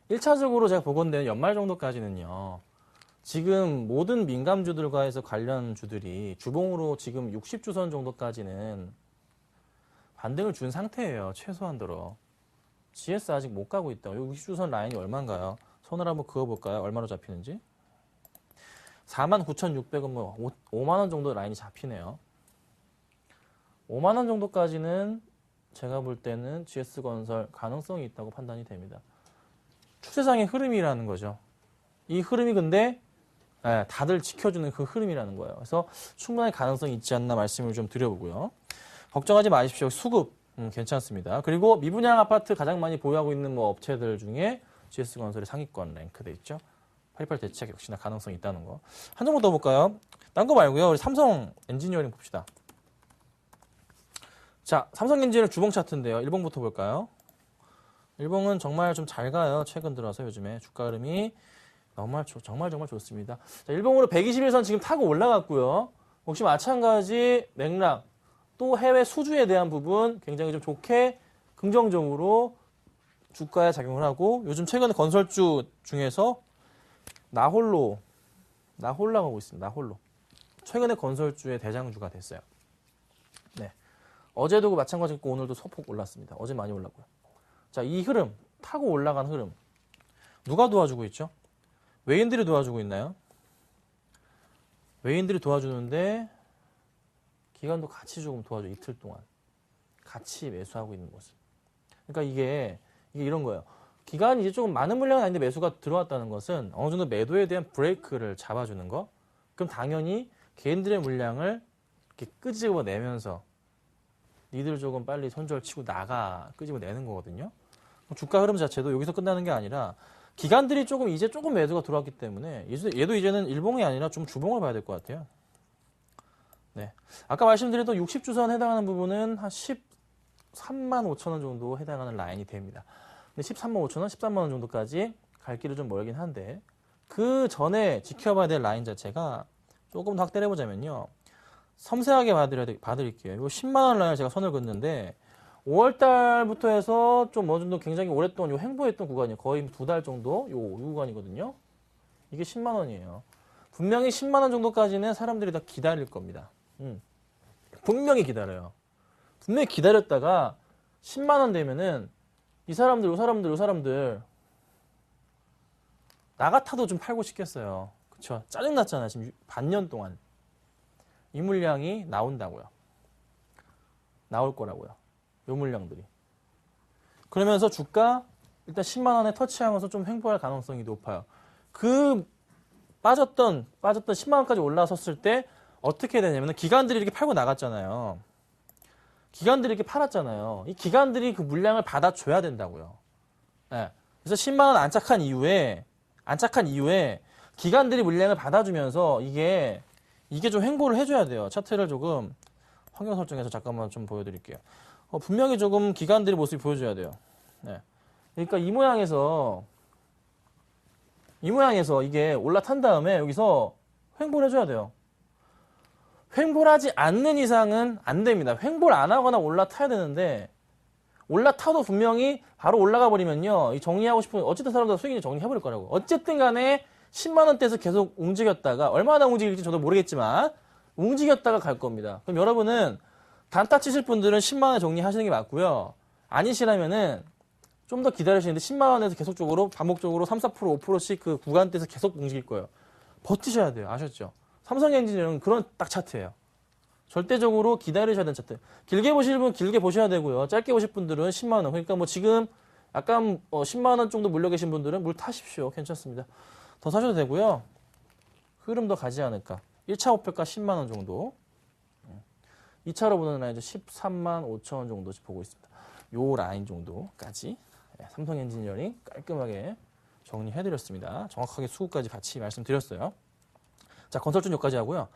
1차적으로 제가 보건대는 연말 정도까지는요. 지금 모든 민감주들과 해서 관련 주들이 주봉으로 지금 60주선 정도까지는 반등을 준 상태예요. 최소한도로. GS 아직 못 가고 있다. 60주선 라인이 얼마인가요? 손을 한번 그어볼까요? 얼마로 잡히는지? 49,600원 뭐 5만 원 정도 라인이 잡히네요. 5만 원 정도까지는 제가 볼 때는 GS건설 가능성이 있다고 판단이 됩니다. 추세상의 흐름이라는 거죠. 이 흐름이 근데 다들 지켜주는 그 흐름이라는 거예요. 그래서 충분히 가능성이 있지 않나 말씀을 좀 드려보고요. 걱정하지 마십시오. 수급 괜찮습니다. 그리고 미분양 아파트 가장 많이 보유하고 있는 뭐 업체들 중에 GS건설이 상위권 랭크돼 있죠. 88 대책 역시나 가능성이 있다는 거. 한 종목 더 볼까요? 딴 거 말고요. 우리 삼성 엔지니어링 봅시다. 자, 삼성 엔지니어링 주봉 차트인데요. 일봉부터 볼까요? 일봉은 정말 좀 잘 가요. 최근 들어서 요즘에 주가 흐름이 정말 좋습니다. 자, 일봉으로 121선 지금 타고 올라갔고요. 역시 마찬가지 맥락 또 해외 수주에 대한 부분 굉장히 좀 좋게 긍정적으로 주가에 작용을 하고 요즘 최근에 건설주 중에서 나홀로 가고 있습니다. 나홀로. 최근에 건설주의 대장주가 됐어요. 네. 어제도 마찬가지고 오늘도 소폭 올랐습니다. 어제 많이 올랐고요. 자, 이 흐름, 타고 올라간 흐름. 누가 도와주고 있죠? 외인들이 도와주고 있나요? 외인들이 도와주는데 기관도 같이 조금 도와줘. 이틀 동안. 같이 매수하고 있는 모습. 그러니까 이게 이게 이런 거예요. 기간이 이제 조금 많은 물량은 아닌데 매수가 들어왔다는 것은 어느 정도 매도에 대한 브레이크를 잡아주는 거. 그럼 당연히 개인들의 물량을 이렇게 끄집어 내면서 니들 조금 빨리 손절 치고 나가 끄집어 내는 거거든요. 주가 흐름 자체도 여기서 끝나는 게 아니라 기관들이 조금 매도가 들어왔기 때문에 얘도 이제는 일봉이 아니라 좀 주봉을 봐야 될 것 같아요. 네. 아까 말씀드렸던 60주선 해당하는 부분은 한 13만 5천 원 정도 해당하는 라인이 됩니다. 근데 13만 5천 원, 13만 원 정도까지 갈 길은 좀 멀긴 한데 그 전에 지켜봐야 될 라인 자체가 조금 더 확대를 해보자면요. 섬세하게 봐드릴게요. 이 10만 원 라인을 제가 선을 긋는데 5월 달부터 해서 좀 어느 정도 굉장히 오랫동안 요 행보했던 구간이에요. 거의 2달 정도 요 구간이거든요. 이게 10만 원이에요. 분명히 10만 원 정도까지는 사람들이 다 기다릴 겁니다. 분명히 기다려요. 분명히 기다렸다가 10만 원 되면은 요 사람들 나 같아도 좀 팔고 싶겠어요. 그쵸? 짜증났잖아요. 지금 반년 동안. 이 물량이 나온다고요. 나올 거라고요. 요 물량들이. 그러면서 주가 일단 10만 원에 터치하면서 좀 횡보할 가능성이 높아요. 그 빠졌던 10만 원까지 올라섰을 때 어떻게 되냐면 기관들이 이렇게 팔고 나갔잖아요. 기관들이 이렇게 팔았잖아요. 이 기관들이 그 물량을 받아줘야 된다고요. 네. 그래서 10만 원 안착한 이후에 기관들이 물량을 받아주면서 이게 좀 횡보를 해줘야 돼요. 차트를 조금 환경 설정해서 잠깐만 좀 보여드릴게요. 분명히 조금 기관들의 모습이 보여줘야 돼요. 네. 그러니까 이 모양에서 이게 올라탄 다음에 여기서 횡보를 해줘야 돼요. 횡보를 하지 않는 이상은 안 됩니다. 횡보를 안 하거나 올라타야 되는데 올라타도 분명히 바로 올라가 버리면요. 이 정리하고 싶은 어쨌든 사람들 수익이 정리해버릴 거라고. 어쨌든 간에 10만 원대에서 계속 움직였다가 얼마나 움직일지 저도 모르겠지만 움직였다가 갈 겁니다. 그럼 여러분은 단타 치실 분들은 10만 원에 정리하시는 게 맞고요. 아니시라면은 좀 더 기다리시는데 10만 원에서 계속적으로 반복적으로 3, 4%, 5%씩 그 구간대에서 계속 움직일 거예요. 버티셔야 돼요. 아셨죠? 삼성엔지니어링은 그런 딱 차트예요. 절대적으로 기다리셔야 되는 차트. 길게 보실 분 길게 보셔야 되고요. 짧게 보실 분들은 10만 원. 그러니까 뭐 지금 약간 10만 원 정도 물려 계신 분들은 물 타십시오. 괜찮습니다. 더 사셔도 되고요. 흐름 더 가지 않을까. 1차 목표가 10만 원 정도. 2차로 보는 라인 13만 5천 원 정도 보고 있습니다. 요 라인 정도까지 삼성 엔지니어링 깔끔하게 정리해드렸습니다. 정확하게 수급까지 같이 말씀드렸어요. 자, 건설주 여기까지 하고요.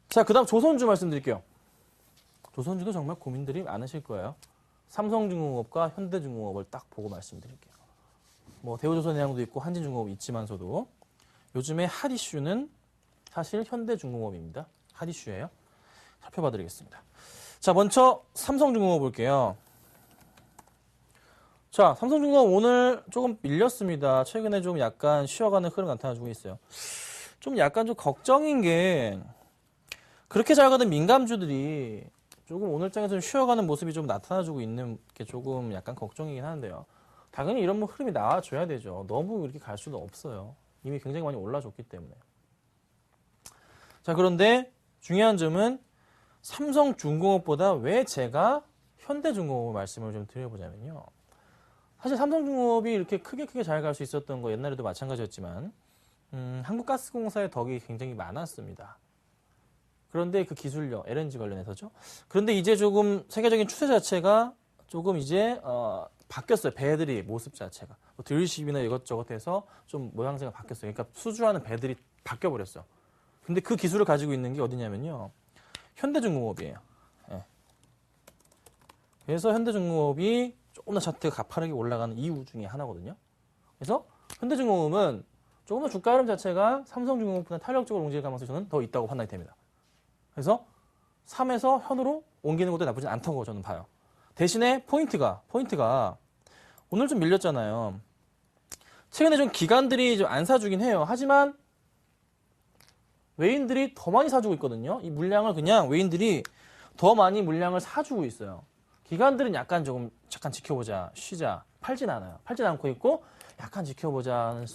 자, 그 다음 조선주 말씀드릴게요. 조선주도 정말 고민들이 많으실 거예요. 삼성중공업과 현대중공업을 딱 보고 말씀드릴게요. 뭐 대우조선해양도 있고 한진중공업이 있지만서도 요즘에 핫 이슈는 사실 현대중공업입니다. 핫 이슈예요. 살펴봐 드리겠습니다. 자, 먼저 삼성중공업 볼게요. 자, 삼성중공업 오늘 조금 밀렸습니다. 최근에 좀 약간 쉬어가는 흐름 나타나주고 있어요. 좀 약간 좀 걱정인 게 그렇게 잘 가던 민감주들이 조금 오늘장에서 좀 쉬어가는 모습이 좀 나타나주고 있는 게 조금 약간 걱정이긴 한데요. 당연히 이런 흐름이 나와줘야 되죠. 너무 이렇게 갈 수는 없어요. 이미 굉장히 많이 올라줬기 때문에. 자, 그런데 중요한 점은 삼성중공업보다 왜 제가 현대중공업 말씀을 좀 드려보자면요. 사실 삼성중공업이 이렇게 크게 잘 갈 수 있었던 거 옛날에도 마찬가지였지만 한국가스공사의 덕이 굉장히 많았습니다. 그런데 그 기술력, LNG 관련해서죠. 그런데 이제 조금 세계적인 추세 자체가 조금 이제 바뀌었어요. 배들이 모습 자체가. 뭐 드릴십이나 이것저것 해서 좀 모양새가 바뀌었어요. 그러니까 수주하는 배들이 바뀌어버렸어. 근데 그 기술을 가지고 있는 게 어디냐면요. 현대중공업이에요. 예. 그래서 현대중공업이 조금 더 차트가 가파르게 올라가는 이유 중에 하나거든요. 그래서 현대중공업은 조금 더 주가 흐름 자체가 삼성중공업보다 탄력적으로 움직일 가능성이 저는 더 있다고 판단이 됩니다. 그래서 3에서 현으로 옮기는 것도 나쁘지 않다고 저는 봐요. 대신에 포인트가 오늘 좀 밀렸잖아요. 최근에 좀 기관들이 좀 안 사주긴 해요. 하지만 외인들이 더 많이 사주고 있거든요. 이 물량을 그냥 외인들이 더 많이 물량을 사주고 있어요. 기관들은 약간 잠깐 지켜보자, 쉬자, 팔진 않아요. 팔진 않고 있고 약간 지켜보자는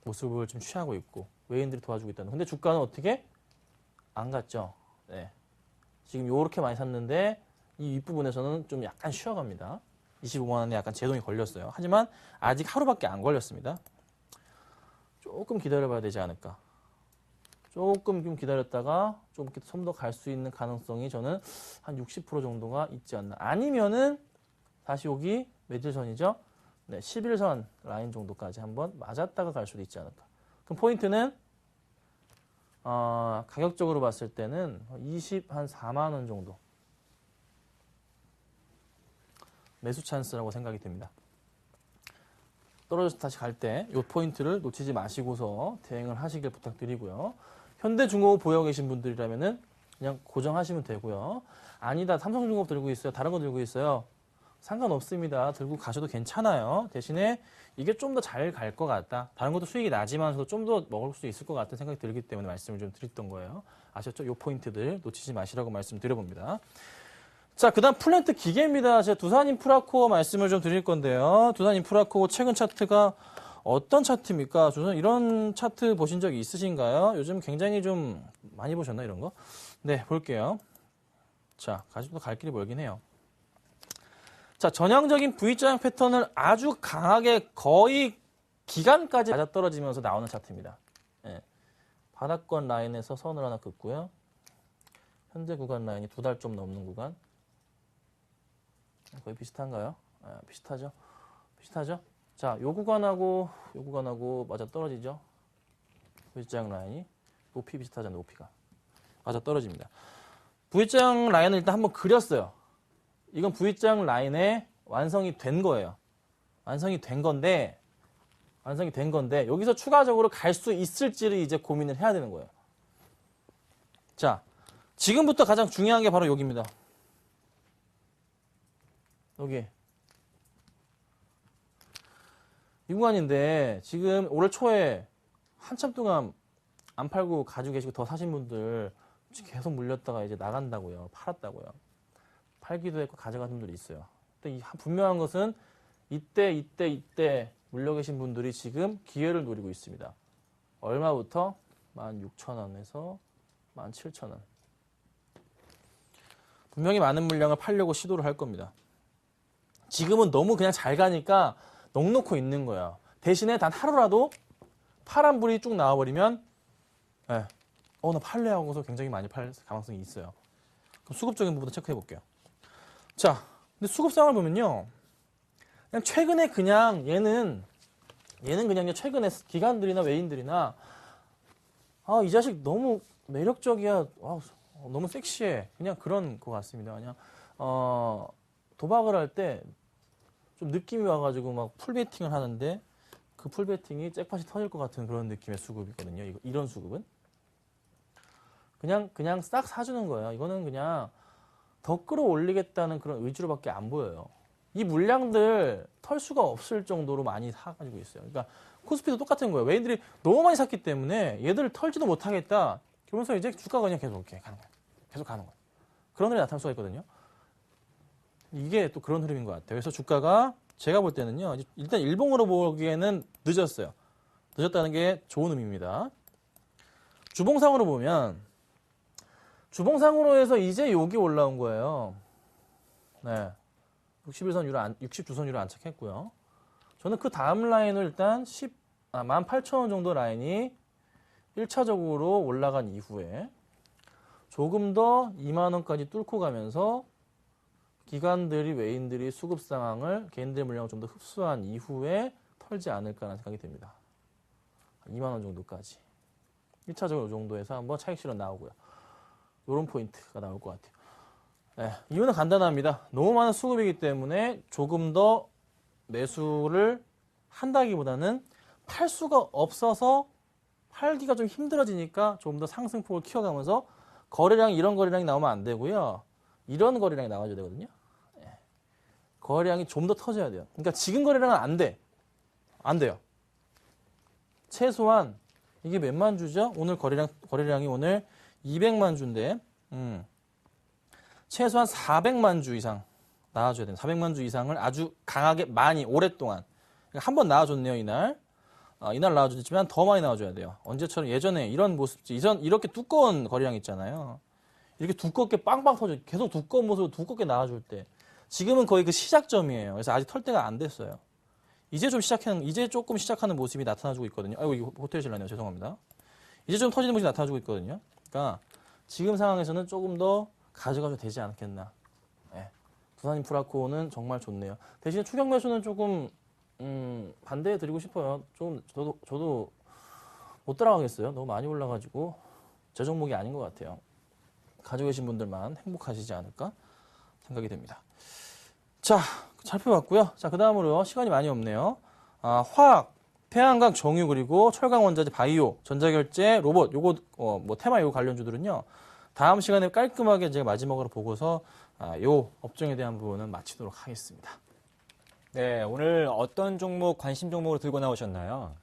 모습을 좀 취하고 있고 외인들이 도와주고 있다는. 근데 주가는 어떻게? 안 갔죠. 네. 지금 요렇게 많이 샀는데 이 윗부분에서는 좀 약간 쉬어갑니다. 25만 원에 약간 제동이 걸렸어요. 하지만 아직 하루밖에 안 걸렸습니다. 조금 기다려봐야 되지 않을까. 조금 좀 기다렸다가 좀 더 갈 수 있는 가능성이 저는 한 60% 정도가 있지 않나. 아니면은 다시 여기 매질선이죠. 네, 11선 라인 정도까지 한번 맞았다가 갈 수도 있지 않을까. 그럼 포인트는 가격적으로 봤을 때는 4만 원 정도 매수 찬스라고 생각이 듭니다. 떨어져서 다시 갈 때 이 포인트를 놓치지 마시고서 대응을 하시길 부탁드리고요. 현대중공업 보유하고 계신 분들이라면은 그냥 고정하시면 되고요. 아니다, 삼성중공업 들고 있어요. 다른 거 들고 있어요. 상관없습니다. 들고 가셔도 괜찮아요. 대신에 이게 좀 더 잘 갈 것 같다. 다른 것도 수익이 나지만서도 좀 더 먹을 수 있을 것 같은 생각이 들기 때문에 말씀을 좀 드렸던 거예요. 아셨죠? 이 포인트들 놓치지 마시라고 말씀드려봅니다. 자, 그 다음 플랜트 기계입니다. 제가 두산인프라코어 말씀을 좀 드릴 건데요. 두산인프라코어 최근 차트가 어떤 차트입니까? 저는 이런 차트 보신 적이 있으신가요? 요즘 굉장히 좀 많이 보셨나 이런 거? 네, 볼게요. 자, 아직도 갈 길이 멀긴 해요. 자, 전형적인 V자형 패턴을 아주 강하게 거의 기간까지 맞아떨어지면서 나오는 차트입니다. 네. 바닥권 라인에서 선을 하나 긋고요. 현재 구간 라인이 2달 좀 넘는 구간. 거의 비슷한가요? 비슷하죠? 비슷하죠? 자, 요 구간하고 맞아 떨어지죠? V자형 라인이 높이 비슷하잖아요, 높이가. 맞아 떨어집니다. V자형 라인을 일단 한번 그렸어요. 이건 V자형 라인에 완성이 된 거예요. 완성이 된 건데 여기서 추가적으로 갈 수 있을지를 이제 고민을 해야 되는 거예요. 자, 지금부터 가장 중요한 게 바로 여기입니다. 여기. 이 구간인데 지금 올 초에 한참 동안 안 팔고 가지고 계시고 더 사신 분들 계속 물렸다가 이제 나간다고요. 팔았다고요. 팔기도 했고 가져간 분들이 있어요. 근데 분명한 것은 이때 물려 계신 분들이 지금 기회를 노리고 있습니다. 얼마부터? 16,000원에서 17,000원. 분명히 많은 물량을 팔려고 시도를 할 겁니다. 지금은 너무 그냥 잘 가니까 넉넉히 있는 거야. 대신에 단 하루라도 파란불이 쭉 나와버리면 나 팔래 하고서 굉장히 많이 팔 가능성이 있어요. 그럼 수급적인 부분도 체크해 볼게요. 자, 근데 수급 상황을 보면요. 그냥 최근에 그냥 얘는 그냥 최근에 기관들이나 외인들이나 이 자식 너무 매력적이야. 너무 섹시해. 그냥 그런 것 같습니다. 그냥 도박을 할 때 좀 느낌이 와가지고 막 풀베팅을 하는데 그 풀베팅이 잭팟이 터질 것 같은 그런 느낌의 수급이거든요. 이런 수급은 그냥 싹 사주는 거예요. 이거는 그냥 더 끌어올리겠다는 그런 의지로밖에 안 보여요. 이 물량들 털 수가 없을 정도로 많이 사가지고 있어요. 그러니까 코스피도 똑같은 거예요. 외인들이 너무 많이 샀기 때문에 얘들을 털지도 못하겠다. 그러면서 이제 주가가 그냥 계속 이렇게 가는 거예요. 계속 가는 거예요. 그런 흐름이 나타날 수가 있거든요. 이게 또 그런 흐름인 것 같아요. 그래서 주가가 제가 볼 때는요. 일단 일봉으로 보기에는 늦었어요. 늦었다는 게 좋은 의미입니다. 주봉상으로 보면 주봉상으로 해서 이제 여기 올라온 거예요. 네. 62선유를 안착했고요. 저는 그 다음 라인을 일단 18,000원 정도 라인이 1차적으로 올라간 이후에 조금 더 2만원까지 뚫고 가면서 기관들이 외인들이 수급 상황을 개인들의 물량을 좀 더 흡수한 이후에 털지 않을까라는 생각이 듭니다. 2만원 정도까지. 1차적으로 이 정도에서 한번 차익 실현 나오고요. 이런 포인트가 나올 것 같아요. 네, 이유는 간단합니다. 너무 많은 수급이기 때문에 조금 더 매수를 한다기보다는 팔 수가 없어서 팔기가 좀 힘들어지니까 조금 더 상승폭을 키워가면서 이런 거래량이 나오면 안 되고요. 이런 거래량이 나와줘야 되거든요. 거래량이 좀 더 터져야 돼요. 그러니까 지금 거래량은 안 돼. 안 돼요. 최소한 이게 몇만 주죠? 오늘 거래량이 오늘 200만 주인데 최소한 400만 주 이상 나와줘야 돼요. 400만 주 이상을 아주 강하게 많이 오랫동안 그러니까 한번 나와줬네요. 이날 나와줬지만 더 많이 나와줘야 돼요. 언제처럼 예전에 이런 모습 이렇게 두꺼운 거래량 있잖아요. 이렇게 두껍게 빵빵 터져 계속 두꺼운 모습으로 두껍게 나와줄 때 지금은 거의 그 시작점이에요. 그래서 아직 털 때가 안 됐어요. 이제 조금 시작하는 모습이 나타나주고 있거든요. 아이고, 이거 호텔 실라네요. 죄송합니다. 이제 좀 터지는 모습이 나타나주고 있거든요. 그러니까 지금 상황에서는 조금 더 가져가도 되지 않겠나. 네. 두산 인프라코는 정말 좋네요. 대신에 추격 매수는 조금 반대해 드리고 싶어요. 좀 저도 못 따라가겠어요. 너무 많이 올라가지고 제 종목이 아닌 것 같아요. 가지고 계신 분들만 행복하시지 않을까 생각이 됩니다. 자, 살펴봤고요. 자, 그 다음으로 시간이 많이 없네요. 화학, 태양광, 정유, 그리고 철강 원자재, 바이오, 전자결제, 로봇, 요거 뭐 테마 요 관련주들은요. 다음 시간에 깔끔하게 제가 마지막으로 보고서 요 업종에 대한 부분은 마치도록 하겠습니다. 네, 오늘 어떤 종목, 관심 종목으로 들고 나오셨나요?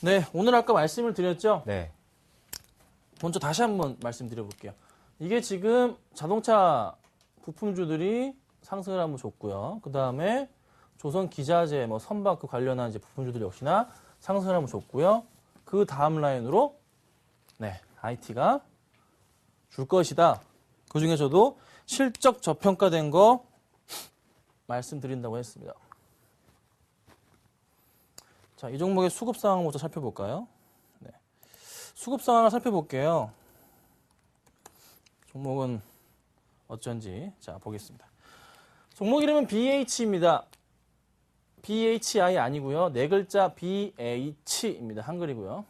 네, 오늘 아까 말씀을 드렸죠. 네. 먼저 다시 한번 말씀드려볼게요. 이게 지금 자동차 부품주들이 상승을 한번 줬고요. 그 다음에 조선 기자재, 뭐 선박 그 관련한 이제 부품주들 역시나 상승을 한번 줬고요. 그 다음 라인으로 네, IT가 줄 것이다. 그 중에서도 실적 저평가된 거 말씀드린다고 했습니다. 자, 이 종목의 수급 상황 먼저 살펴볼까요? 네. 수급 상황을 살펴볼게요. 종목은 어쩐지 자 보겠습니다. 종목 이름은 BH입니다. BHI 아니고요. 네 글자 BH입니다. 한글이고요.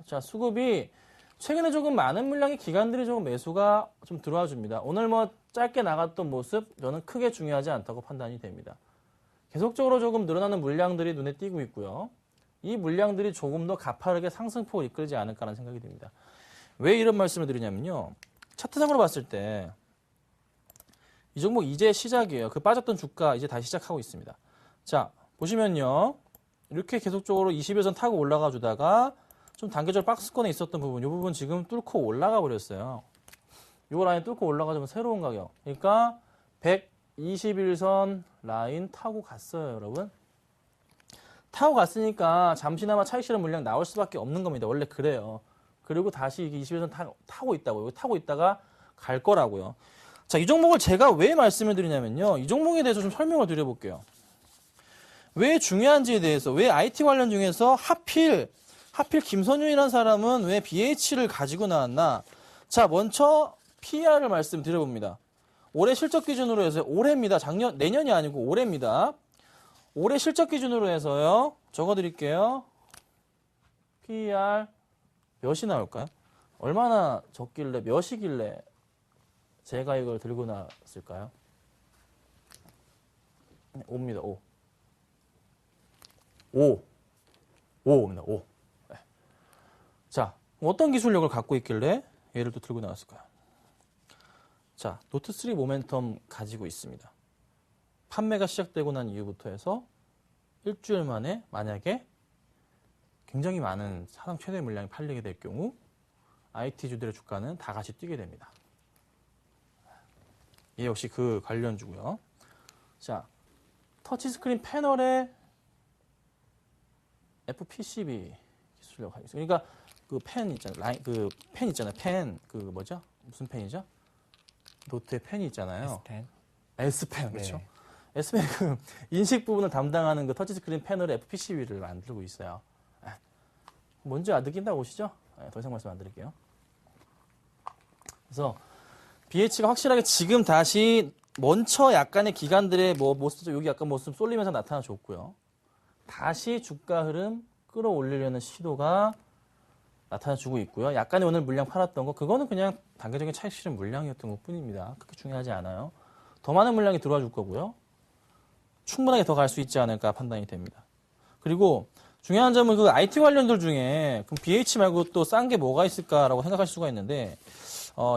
자, 수급이 최근에 조금 많은 물량의 기관들이 조금 매수가 좀 들어와 줍니다. 오늘 뭐 짧게 나갔던 모습 저는 크게 중요하지 않다고 판단이 됩니다. 계속적으로 조금 늘어나는 물량들이 눈에 띄고 있고요. 이 물량들이 조금 더 가파르게 상승폭을 이끌지 않을까라는 생각이 듭니다. 왜 이런 말씀을 드리냐면요. 차트상으로 봤을 때 이 종목 이제 시작이에요. 그 빠졌던 주가 이제 다시 시작하고 있습니다. 자, 보시면요. 이렇게 계속적으로 20일선 타고 올라가 주다가 좀 단계적 박스권에 있었던 부분, 이 부분 지금 뚫고 올라가 버렸어요. 이 라인 뚫고 올라가자면 새로운 가격. 그러니까 121선 라인 타고 갔어요, 여러분. 타고 갔으니까 잠시나마 차익 실현 물량 나올 수밖에 없는 겁니다. 원래 그래요. 그리고 다시 이게 21선 타고 있다고요. 타고 있다가 갈 거라고요. 자, 이 종목을 제가 왜 말씀을 드리냐면요. 이 종목에 대해서 좀 설명을 드려볼게요. 왜 중요한지에 대해서, 왜 IT 관련 중에서 하필 김선윤이라는 사람은 왜 BH를 가지고 나왔나? 자, 먼저 PER을 말씀드려봅니다. 올해 실적 기준으로 해서 올해입니다. 내년이 아니고 올해입니다. 올해 실적 기준으로 해서요. 적어드릴게요. PER 몇이 나올까요? 얼마나 적길래 몇이길래 제가 이걸 들고 나왔을까요? 5입니다. 5입니다. 5. 네. 자, 어떤 기술력을 갖고 있길래 얘를 또 들고 나왔을까요? 자, 노트3 모멘텀 가지고 있습니다. 판매가 시작되고 난 이후부터 해서 일주일 만에 만약에 굉장히 많은 사상 최대 물량이 팔리게 될 경우 IT주들의 주가는 다 같이 뛰게 됩니다. 얘 역시 그 관련주고요. 자, 터치스크린 패널에 FPCB 기술력 하겠습니다. 그러니까 그 펜 있잖아요. 펜 있잖아요. 뭐죠? 무슨 펜이죠? 노트에 펜이 있잖아요. S펜. 그렇죠. 네. S펜 그 인식 부분을 담당하는 그 터치스크린 패널에 FPCB를 만들고 있어요. 뭔지 느낀다고 보시죠? 더 이상 말씀 안 드릴게요. 그래서 BH가 확실하게 지금 다시 먼저 약간의 기관들의 모습, 여기 약간 모습 쏠리면서 나타나줬고요. 다시 주가 흐름 끌어올리려는 시도가 나타나주고 있고요. 약간의 오늘 물량 팔았던 거, 그거는 그냥 단계적인 차익 실현 물량이었던 것 뿐입니다. 그렇게 중요하지 않아요. 더 많은 물량이 들어와 줄 거고요. 충분하게 더 갈 수 있지 않을까 판단이 됩니다. 그리고 중요한 점은 그 IT 관련들 중에 그럼 BH 말고 또 싼 게 뭐가 있을까라고 생각할 수가 있는데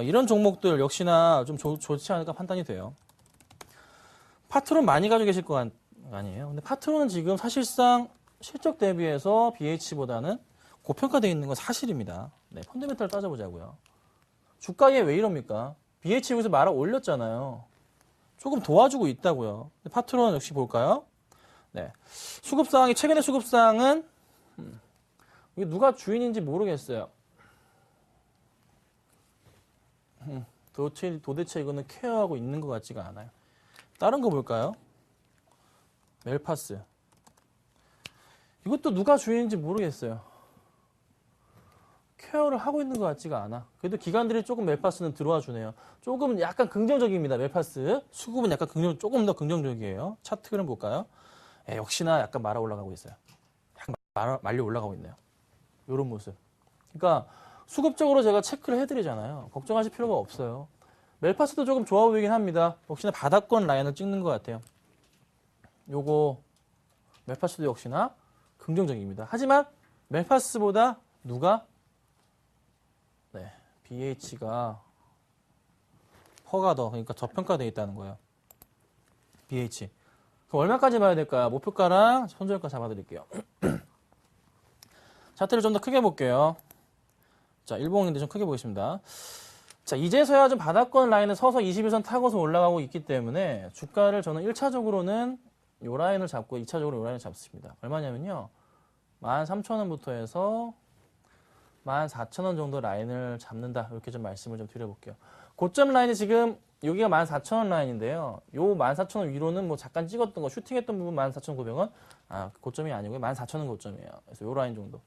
이런 종목들 역시나 좀 좋지 않을까 판단이 돼요. 파트론 많이 가지고 계실 거 아니에요. 근데 파트론은 지금 사실상 실적 대비해서 BH보다는 고평가되어 있는 건 사실입니다. 네, 펀더멘탈 따져보자고요. 주가에 왜 이럽니까? BH 여기서 말아 올렸잖아요. 조금 도와주고 있다고요. 파트론 역시 볼까요? 네, 수급상황이 최근의 수급상황은 이게 누가 주인인지 모르겠어요. 도대체 이거는 케어하고 있는 것 같지가 않아요. 다른 거 볼까요? 멜파스. 이것도 누가 주인인지 모르겠어요. 케어를 하고 있는 것 같지가 않아. 그래도 기관들이 조금 멜파스는 들어와 주네요. 조금 약간 긍정적입니다. 멜파스. 수급은 약간 조금 더 긍정적이에요. 차트 그럼 볼까요? 역시나 약간 말아 올라가고 있어요. 약간 말려 올라가고 있네요. 이런 모습. 그러니까 수급적으로 제가 체크를 해드리잖아요. 걱정하실 필요가 없어요. 멜파스도 조금 좋아 보이긴 합니다. 역시나 바닥권 라인을 찍는 것 같아요. 요거 멜파스도 역시나 긍정적입니다. 하지만 멜파스보다 누가 BH가 퍼가 더 그러니까 저평가되어 있다는 거예요. BH. 그럼 얼마까지 봐야 될까요? 목표가랑 손절가 잡아드릴게요. 차트를 좀 더 크게 볼게요. 자, 일봉인데 좀 크게 보겠습니다. 자, 이제서야 좀 바닥권 라인을 서서 21선 타고서 올라가고 있기 때문에 주가를 저는 1차적으로는 요 라인을 잡고 2차적으로 요 라인을 잡습니다. 얼마냐면요. 13,000원부터 해서 14,000원 정도 라인을 잡는다. 이렇게 좀 말씀을 좀 드려볼게요. 고점 라인이 지금 여기가 14,000원 라인인데요. 요 14,000원 위로는 뭐 잠깐 찍었던 거 슈팅했던 부분 14,900원. 고점이 아니고요. 14,000원 고점이에요. 그래서 요 라인 정도.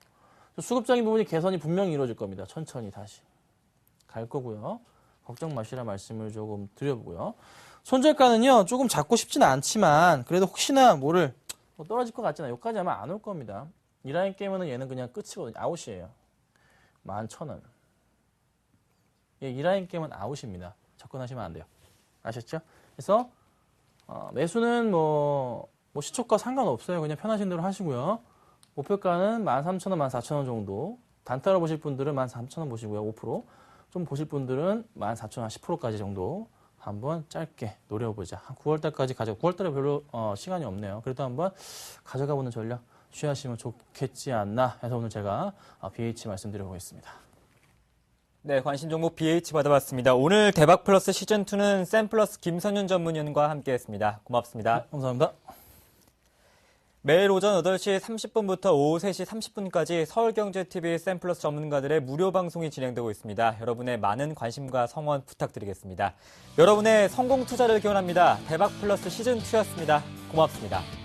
수급적인 부분이 개선이 분명히 이루어질 겁니다. 천천히 다시 갈 거고요. 걱정 마시라 말씀을 조금 드려보고요. 손절가는요. 조금 잡고 싶지는 않지만 그래도 혹시나 뭐를 떨어질 것 같지는 여기까지 아마 안 올 겁니다. 이 라인 깨면은 얘는 그냥 끝이거든요. 아웃이에요. 11,000원. 이 라인 깨면 아웃입니다. 접근하시면 안 돼요. 아셨죠? 그래서 매수는 뭐 시초가 상관없어요. 그냥 편하신 대로 하시고요. 목표가는 13,000원, 14,000원 정도. 단타로 보실 분들은 13,000원 보시고요. 5%. 좀 보실 분들은 14,000원, 10%까지 정도 한번 짧게 노려보자. 한 9월달까지 9월달에 별로 시간이 없네요. 그래도 한번 가져가보는 전략 취하시면 좋겠지 않나 해서 오늘 제가 BH 말씀드려보겠습니다. 네, 관심 종목 BH 받아봤습니다. 오늘 대박 플러스 시즌2는 샘플러스 김선윤 전문위원과 함께했습니다. 고맙습니다. 감사합니다. 매일 오전 8시 30분부터 오후 3시 30분까지 서울경제TV 샘플러스 전문가들의 무료 방송이 진행되고 있습니다. 여러분의 많은 관심과 성원 부탁드리겠습니다. 여러분의 성공 투자를 기원합니다. 대박 플러스 시즌2였습니다. 고맙습니다.